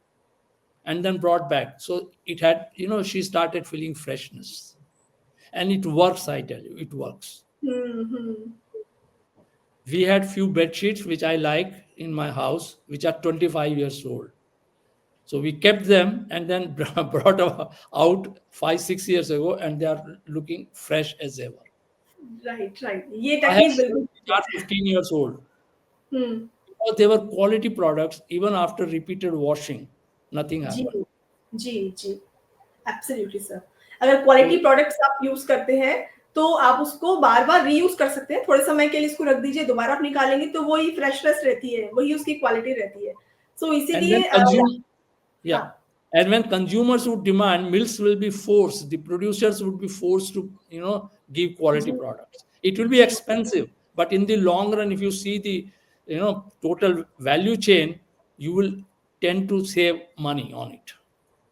and then brought back. So it had, she started feeling freshness. And it works, I tell you, it works. Hmm. We had few bed sheets which I like in my house, which are 25 years old. So we kept them and then brought out 5-6 years ago, and they are looking fresh as ever. Right right, ये I have technique shirts बिल्कुल which are 15 years old. Hmm. Because they were quality products, even after repeated washing, nothing ji happened. Ji ji, absolutely sir. अगर quality products आप use करते हैं तो आप उसको बार बार reuse कर सकते हैं। थोड़े समय के लिए इसको रख दीजिए, दोबारा आप निकालेंगे तो वही फ्रेशनेस रहती है, वही उसकी क्वालिटी रहती है। सो And इसीलिए when yeah, हाँ and when consumers would demand, mills will be forced, the producers would be forced to, give quality जी products. It will be जी expensive, but in the long run, if you see the, total value chain, you will tend to save money on it.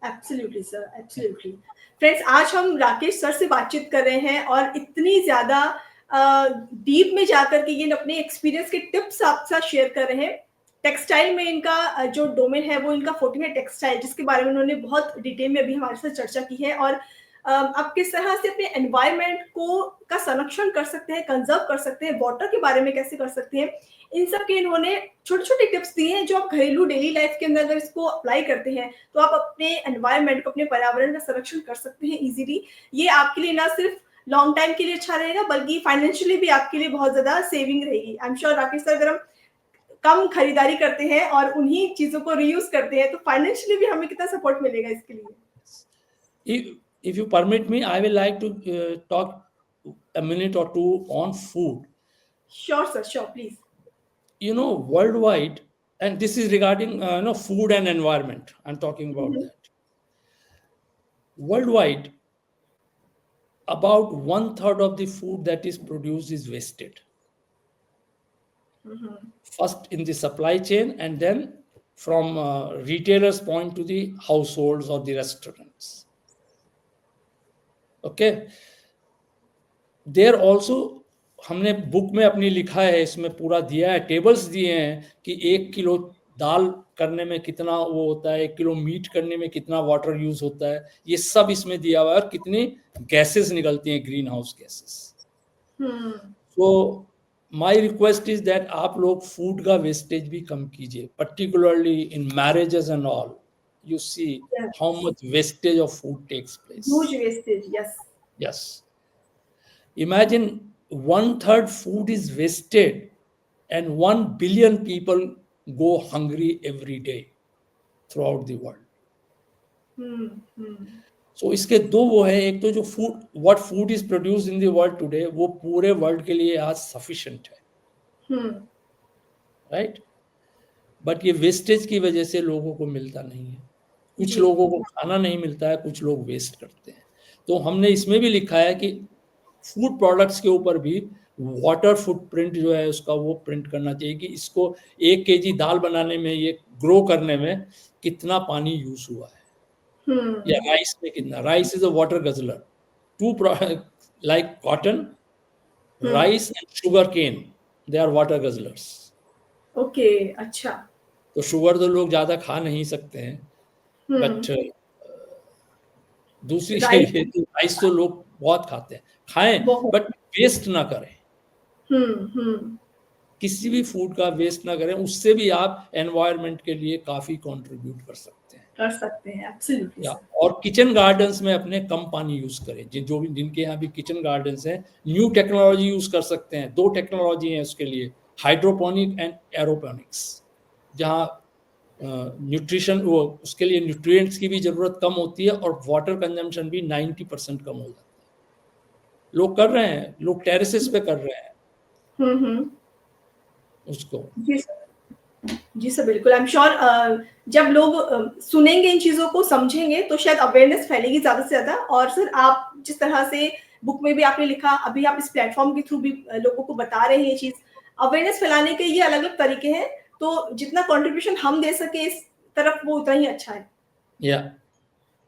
Absolutely sir, absolutely. Friends, आज हम Rakesh sir से बातचीत कर रहे हैं और इतनी ज़्यादा डीप में जाकर के ये अपने एक्सपीरियंस के टिप्स आपके साथ शेयर कर रहे हैं। टेक्सटाइल में इनका जो डोमेन है वो इनका फुटिंग है टेक्सटाइल, जिसके बारे में उन्होंने बहुत डिटेल में अभी हमारे साथ चर्चा की है। और आप किस तरह से अपने एनवायरनमेंट को का संरक्षण कर सकते हैं, कंजर्व कर सकते हैं, वाटर के बारे में कैसे कर सकते हैं, इन सब के इन्होंने छोटे-छोटे टिप्स दिए हैं जो आप घरेलू डेली लाइफ के अंदर अगर इसको अप्लाई करते हैं, तो आप अपने एनवायरनमेंट को, अपने पर्यावरण का संरक्षण कर सकते हैं ईज़िली। ये आपके लिए ना सिर्फ लॉन्ग टाइम के लिए अच्छा रहेगा, बल्कि फाइनेंशियली भी आपके लिए बहुत ज़्यादा सेविंग रहेगी। I am sure Rakesh sir, अगर हम कम खरीदारी करते हैं और उन्हीं चीज़ों को रीयूज़ करते हैं, तो फाइनेंशियली भी हमें कितना सपोर्ट मिलेगा इसके लिए? If you permit me, I will like to talk a minute or two on food. Sure sir, sure please. Worldwide, and this is regarding food and environment, I'm talking about that. Worldwide, about 1/3 of the food that is produced is wasted. First in the supply chain, and then from retailers' point to the households or the restaurants. Okay, there also हमने book में अपनी लिखा है, इसमें पूरा दिया है, tables दिए हैं कि 1 किलो दाल करने में कितना वो होता है, 1 किलो मीट करने में कितना वाटर यूज होता है, ये सब इसमें दिया हुआ है, और कितनी गैसेस निकलती हैं, ग्रीन हाउस गैसेस। तो माई रिक्वेस्ट इज दैट आप लोग फूड का वेस्टेज भी कम कीजिए, particularly in marriages and all. You see how much wastage of food takes place. Huge wastage, yes. Yes. Imagine 1/3 food is wasted and 1 billion people go hungry every day throughout the world. So इसके दो वो है, एक तो जो what food is produced in the world today, वो पूरे world के लिए आज sufficient है, right? But ये वेस्टेज की वजह से लोगों को मिलता नहीं है। कुछ लोगों को खाना नहीं मिलता है, कुछ लोग वेस्ट करते हैं। तो हमने इसमें भी लिखा है कि फूड प्रोडक्ट्स के ऊपर भी वाटर फुटप्रिंट जो है उसका वो प्रिंट करना चाहिए कि इसको 1 केजी दाल बनाने में, ये ग्रो करने में कितना पानी यूज हुआ है, या राइस में कितना। Rice is a water guzzler. 2 like cotton, rice and sugarcane, they are water guzzlers. Okay, अच्छा। तो शुगर तो लोग ज्यादा खा नहीं सकते हैं, बट दूसरी राइस तो लोग बहुत खाते हैं, खाएं बट वेस्ट ना करें। किसी भी फूड का वेस्ट ना करें, उससे भी आप एनवायरनमेंट के लिए काफी कंट्रीब्यूट कर सकते हैं। एब्सोल्युटली। और किचन गार्डन्स में अपने कम पानी यूज करें। जो भी जिनके यहाँ भी किचन गार्डन्स हैं, न्यू टेक्नोलॉजी यूज कर सकते हैं। 2 टेक्नोलॉजी है उसके लिए, हाइड्रोपोनिक एंड एरोपोनिक्स, जहाँ न्यूट्रिशन वो उसके लिए न्यूट्रिएंट्स की भी जरूरत कम होती है और वाटर कंजम्पशन भी 90% कम हो जाता है। लोग कर रहे हैं, लोग टेरेसेस पे कर रहे हैं। हम्म। उसको। जी सर, जी सर, बिल्कुल। आई एम श्योर जब लोग सुनेंगे इन चीज़ों को, समझेंगे, तो शायद अवेयरनेस फैलेगी ज़्यादा से ज़्यादा। और सर, आप जिस तरह से बुक में भी आपने लिखा, अभी आप इस प्लेटफ़ॉर्म के थ्रू भी लोगों को बता रहे हैं ये चीज़, अवेयरनेस फैलाने के ये अलग-अलग तरीके हैं, तो जितना कंट्रीब्यूशन हम दे सकें इस तरफ, वो उतना ही अच्छा है। या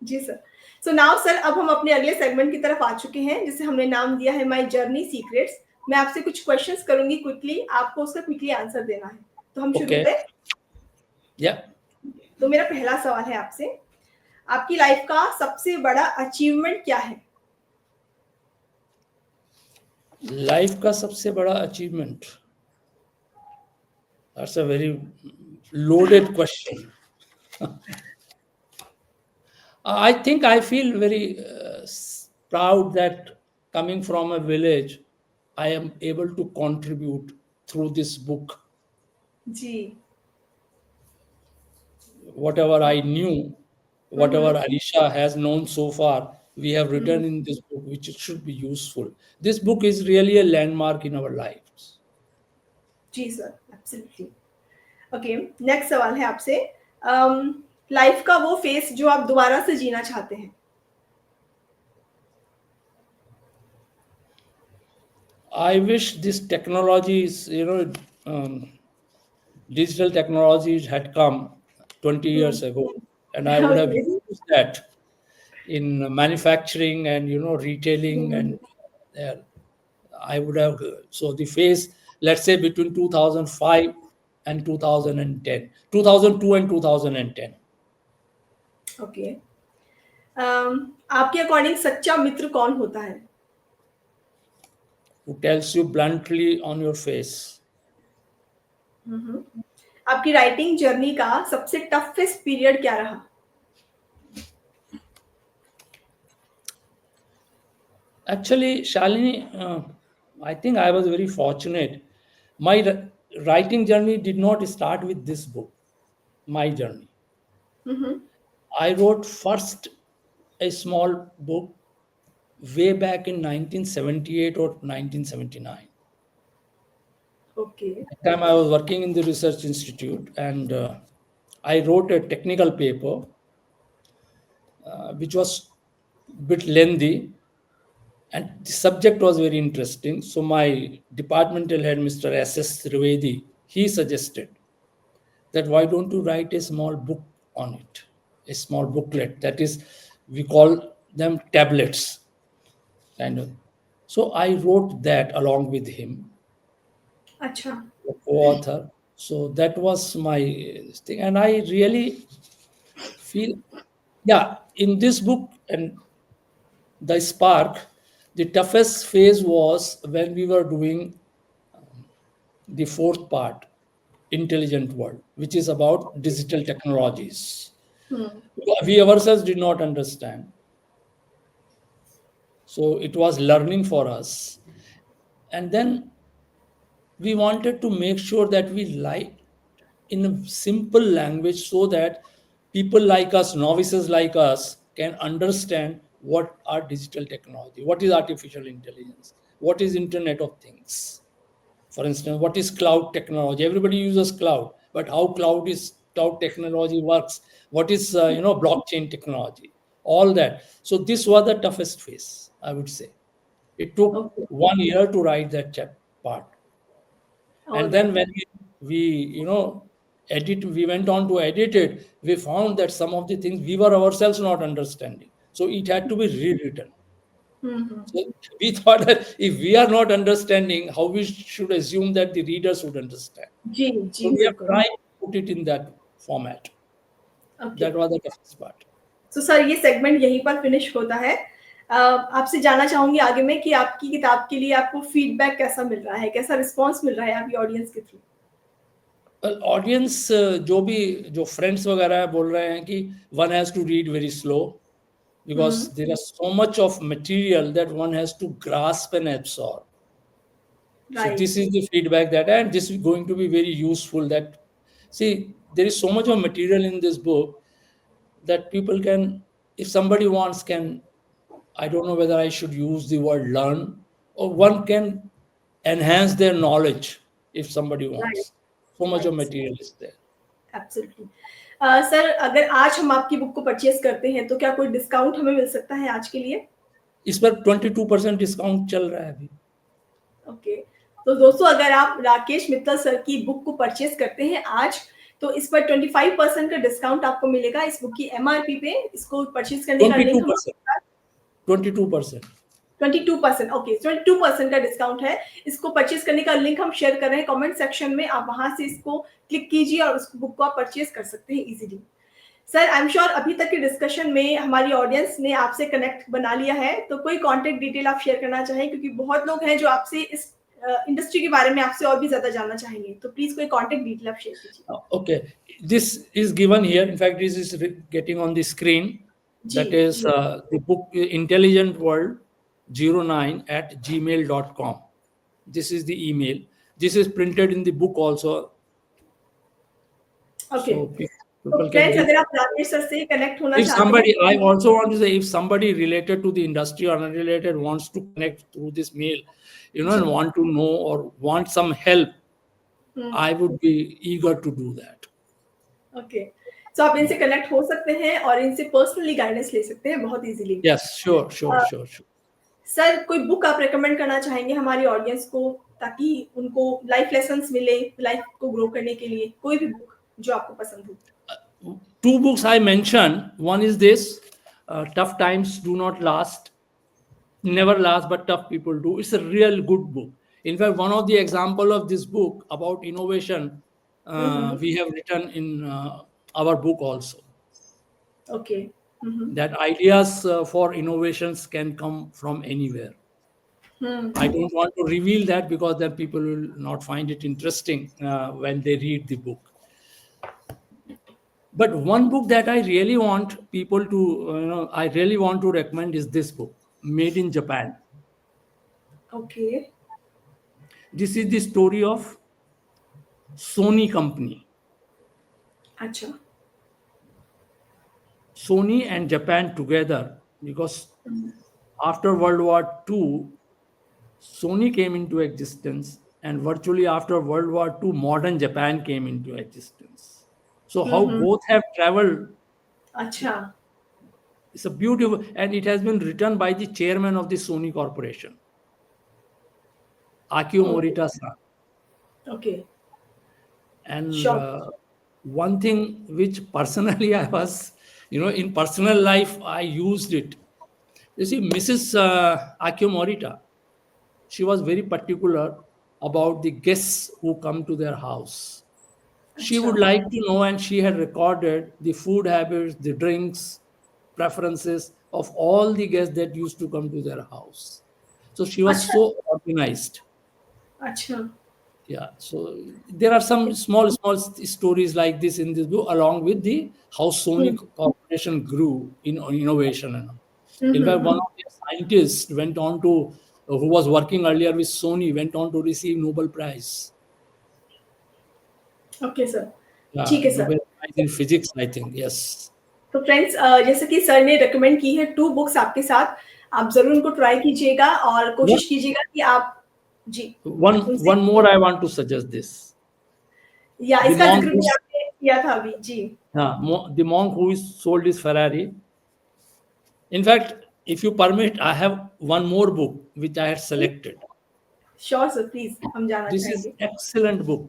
जी सर। सो नाउ सर, अब हम अपने अगले सेगमेंट की तरफ आ चुके हैं, जिसे हमने नाम दिया है माय जर्नी सीक्रेट्स। मैं आपसे कुछ क्वेश्चंस करूँगी क्विकली, आपको उसका क्विकली आंसर देना है। तो हम शुरू ओके। करें? या तो मेरा पहला सवाल है आपसे, आपकी लाइफ का सबसे बड़ा अचीवमेंट क्या है? लाइफ का सबसे बड़ा achievement, that's a very loaded question. I think I feel very proud that coming from a village, I am able to contribute through this book जी। whatever I knew, hmm, whatever hmm. Anisha has known so far, we have hmm, hmm. written in this book, which should be useful. This book is really a landmark in our lives. जी sir, absolutely. Okay, next सवाल है आपसे, life का वो phase जो आप दोबारा से जीना चाहते हैं? I wish this technologies, digital technologies had come 20 hmm. years ago, and I would have okay. used that in manufacturing and retailing, hmm, and uh, I would have so the phase, let's say between 2005 and 2010, 2002 and 2010. Okay. आपके according सच्चा मित्र कौन होता है? Who tells you bluntly on your face. हुँ, हुँ। आपकी writing journey का सबसे toughest period क्या रहा? Actually, Shalini, I think I was very fortunate. My writing journey did not start with this book, my journey. Hmm, hmm. I wrote first a small book way back in 1978 or 1979. Okay. That time I was working in the research institute, and I wrote a technical paper which was a bit lengthy, and the subject was very interesting. So my departmental head, Mr. S.S. Trivedi, he suggested that why don't you write a small book on it, a small booklet, that is, we call them tablets, kind of. So I wrote that along with him, अच्छा। the co-author. So that was my thing, and I really feel, yeah, in this book and the spark, the toughest phase was when we were doing the fourth part, intelligent world, which is about digital technologies. Hmm. We ourselves did not understand, so it was learning for us. And then we wanted to make sure that we write in a simple language so that people like us, novices like us, can understand what are digital technology, what is artificial intelligence, what is internet of things. For instance, what is cloud technology? Everybody uses cloud, but how cloud technology works? What is blockchain technology? All that. So this was the toughest phase, I would say. It took okay, 1 year to write that part, and then alright. when we edit, we went on to edit it. We found that some of the things we were ourselves not understanding, so it had to be rewritten. Hmm, hmm. So we thought that if we are not understanding, how we should assume that the readers would understand. जी, So जी, we have बिल्कुल। tried to put it in that format. Okay. That was the toughest part. So sir, ये segment यहीं पर finish होता है। आपसे जानना चाहूँगी आगे में कि आपकी किताब के लिए आपको फीडबैक कैसा मिल रहा है? कैसा रिस्पॉन्स मिल रहा है आपकी ऑडियंस के थ्रू? Well, audience जो फ्रेंड्स वगैरह है बोल रहे हैं कि one has to read very slow because hmm, there is so much of material that one has to grasp and absorb. So right. this is the feedback that, and this is going to be very useful. That, see, there is so much of material in this book that people can, if somebody wants, can, I don't know whether I should use the word learn, or one can enhance their knowledge if somebody Right. wants. So much of Right. material is there. Absolutely. Sir, अगर आज हम आपकी book को purchase करते हैं तो क्या कोई डिस्काउंट हमें मिल सकता है आज के लिए? इस पर 22% डिस्काउंट चल रहा है अभी। ओके, तो दोस्तों अगर आप राकेश मित्तल सर की बुक को परचेज करते हैं आज, तो इस पर 25% का डिस्काउंट आपको मिलेगा इस बुक की एमआरपी पे। इसको परचेज करने का लिंक 22%, 22%। 22%, ओके, 22% का डिस्काउंट है। इसको परचेज करने का लिंक हम शेयर कर रहे हैं कमेंट सेक्शन में, आप वहां से इसको क्लिक कीजिए और उस बुक को आप परचेज कर सकते हैं easily. Sir, I am sure अभी तक के डिस्कशन में हमारी ऑडियंस ने आपसे कनेक्ट बना लिया है, तो कोई कांटेक्ट डिटेल आप शेयर करना चाहें, क्योंकि बहुत लोग हैं जो आपसे इस इंडस्ट्री के बारे में आपसे और भी ज्यादा जानना चाहेंगे, तो प्लीज कोई कांटेक्ट डिटेल आप शेयर कीजिए। Okay, this is given here. In fact, this is getting on the screen. That is the book Intelligent World 09@gmail.com. This is the email. This is printed in the book also. Okay, So तो people can friends get. अगर आप Rakesh sir से connect होना If चाहते somebody, हैं, I also want to say, if somebody related to the industry or unrelated wants to connect through this mail, and want to know or want some help, I would be eager to do that. Okay, तो आप इनसे connect हो सकते हैं और इनसे personally guidance ले सकते हैं बहुत इजीली। Yes, sure. सर, कोई बुक आप रेकमेंड करना चाहेंगे हमारी ऑडियंस को, ताकि उनको लाइफ लेसन्स मिले लाइफ को ग्रो करने के लिए? कोई भी बुक जो आपको पसंद हो। 2 books I mentioned. One is this, Tough Times Do Not Last, Never Last, but Tough People Do. It's a real good book. In fact, one of the example of this book about innovation, we have written in our book also. Okay, That ideas for innovations can come from anywhere. I don't want to reveal that because then people will not find it interesting when they read the book. But one book that I really want people to, I really want to recommend is this book, Made in Japan. Okay, This is the story of Sony company. अच्छा, Sony and Japan together, because after World War II, Sony came into existence, and virtually after World War II, modern Japan came into existence. So how both have traveled, अच्छा, it's a beautiful, and it has been written by the chairman of the Sony Corporation, Akio Morita-san. Okay, And Sure. one thing which personally I was, in personal life, I used it. You see, Mrs. Akio Morita, she was very particular about the guests who come to their house. She would like to know, and she had recorded the food habits, the drinks, preferences of all the guests that used to come to their house. So she was so organized. अच्छा, Yeah, so there are some small stories like this in this book, along with the how Sony Corporation grew in innovation. And all. In fact, one of the scientists went on to, who was working earlier with Sony, went on to receive Nobel Prize. Okay sir, Yeah, ठीक है sir. Nobel Prize in physics, I think. Yes. तो friends, जैसे कि sir ने recommend की है 2 books आपके साथ, आप जरूर उनको ट्राई कीजिएगा और कोशिश कीजिएगा कि आप जी One more I want to suggest this. या The इसका monk जिक्र भी आपने किया था अभी जी। The monk who is sold his Ferrari. In fact, if you permit, I have one more book which I had selected. Sure sir, please, हम जानना This is चाहेंगे। excellent book,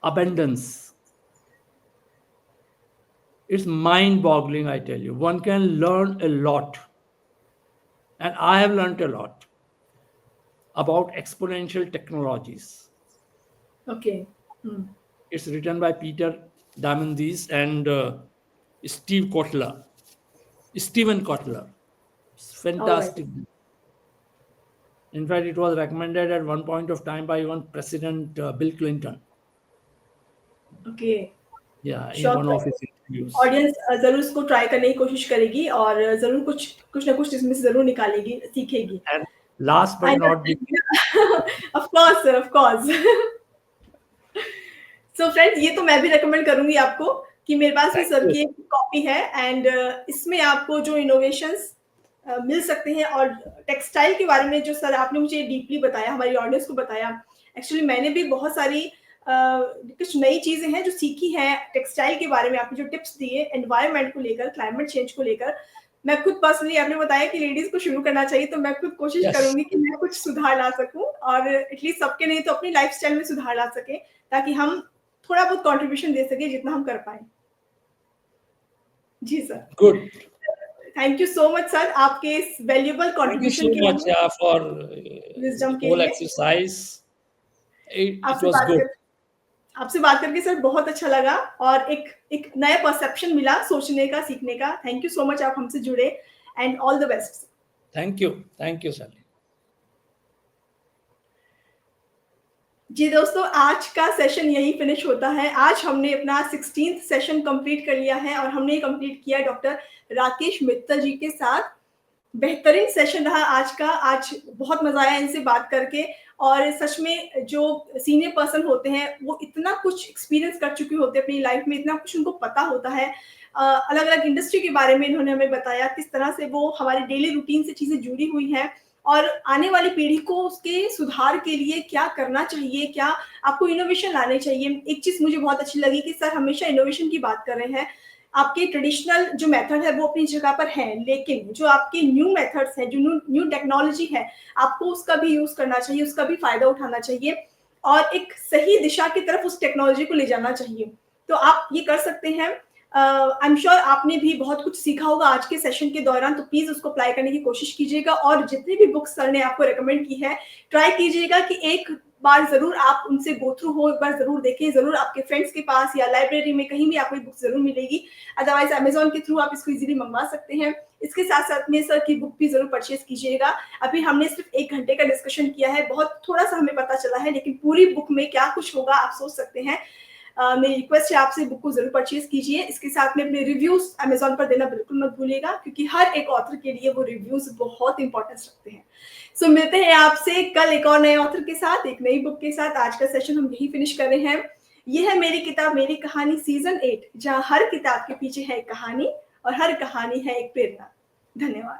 Abundance. It's mind-boggling, I tell you. One can learn a lot, and I have learned a lot about exponential technologies. Okay, It's written by Peter Diamandis and Steve Kotler. Steven Kotler. It's fantastic. In fact, it was recommended at one point of time by even President Bill Clinton. Okay, Yeah, in Sure, one sir. of his interviews. Audience जरूर इसको try करने की कोशिश करेगी और जरूर कुछ ना कुछ इसमें से जरूर निकालेगी, सीखेगी। And last but not least, of course sir, of course. So friends, ये तो मैं भी रेकमेंड करूंगी आपको कि मेरे पास भी Thank सर you. की एक कॉपी है, एंड इसमें आपको जो इनोवेशंस मिल सकते हैं। और टेक्सटाइल के बारे में जो सर आपने मुझे डीपली बताया, हमारी ऑडियंस को बताया, एक्चुअली मैंने भी बहुत सारी कुछ नई चीज़ें हैं जो सीखी हैं टेक्सटाइल के बारे में। आपने जो टिप्स दिए एनवायरनमेंट को लेकर, क्लाइमेट चेंज को लेकर, मैं खुद पर्सनली, आपने बताया कि लेडीज़ को शुरू करना चाहिए, तो मैं खुद कोशिश Yes. करूँगी कि मैं कुछ सुधार ला सकूँ और एटलीस्ट सबके नहीं तो अपनी लाइफ़स्टाइल में सुधार ला सकें, ताकि हम थोड़ा बहुत कंट्रीब्यूशन दे सकें जितना हम कर पाएँ। जी sir. Good. Thank you so much sir आपके इस valuable Thank you contribution so के much, लिए, for विज़डम the के whole लिए। exercise. It आपसे was बात good. कर आपसे बात करके सर बहुत अच्छा लगा और एक नया परसेप्शन मिला सोचने का, सीखने का। थैंक यू सो मच आप हमसे जुड़े and all the best. Thank you, Sally. जी दोस्तों, आज का सेशन यही फिनिश होता है। आज हमने अपना 16th सेशन कंप्लीट कर लिया है और हमने कंप्लीट किया डॉक्टर राकेश मित्तल जी के साथ। बेहतरीन सेशन रहा आज का। आज बहुत मजा आया इनसे बात करके और सच में जो सीनियर पर्सन होते हैं वो इतना कुछ एक्सपीरियंस कर चुके होते हैं अपनी लाइफ में, इतना कुछ उनको पता होता है। अलग अलग इंडस्ट्री के बारे में इन्होंने हमें बताया, किस तरह से वो हमारे डेली रूटीन से चीजें जुड़ी हुई हैं और आने वाली पीढ़ी को उसके सुधार के लिए क्या करना चाहिए, क्या आपको इनोवेशन लाने चाहिए। एक चीज मुझे बहुत अच्छी लगी कि सर हमेशा इनोवेशन की बात कर रहे हैं। आपके ट्रेडिशनल जो मेथड है वो अपनी जगह पर है, लेकिन जो आपके न्यू मेथड्स हैं, जो न्यू टेक्नोलॉजी है, आपको उसका भी यूज करना चाहिए, उसका भी फायदा उठाना चाहिए और एक सही दिशा की तरफ उस टेक्नोलॉजी को ले जाना चाहिए। तो आप ये कर सकते हैं। आई एम श्योर आपने भी बहुत कुछ सीखा होगा आज के सेशन के दौरान, तो प्लीज उसको अप्लाई करने की कोशिश कीजिएगा और जितनी भी बुक्स सर ने आपको रेकमेंड की है, ट्राई कीजिएगा कि एक बार जरूर आप उनसे गो थ्रू हो, एक बार जरूर देखें। जरूर आपके फ्रेंड्स के पास या लाइब्रेरी में कहीं भी आपको बुक जरूर मिलेगी, अदरवाइज अमेजोन के थ्रू आप इसको इजीली मंगवा सकते हैं। इसके साथ साथ में सर की बुक भी जरूर परचेज कीजिएगा। अभी हमने सिर्फ 1 घंटे का डिस्कशन किया है, बहुत थोड़ा सा हमें पता चला है, लेकिन पूरी बुक में क्या कुछ होगा आप सोच सकते हैं। मेरी रिक्वेस्ट है आपसे बुक को जरूर परचेज कीजिए। इसके साथ में अपने रिव्यूज अमेजोन पर देना बिल्कुल मत भूलिएगा, क्योंकि हर एक ऑथर के लिए वो रिव्यूज बहुत इंपॉर्टेंस रखते हैं। सो मिलते हैं आपसे कल एक और नए ऑथर के साथ, एक नई बुक के साथ। आज का सेशन हम यही फिनिश कर रहे हैं। ये है मेरी किताब मेरी कहानी सीजन 8, जहां हर किताब के पीछे है एक कहानी और हर कहानी है एक प्रेरणा। धन्यवाद।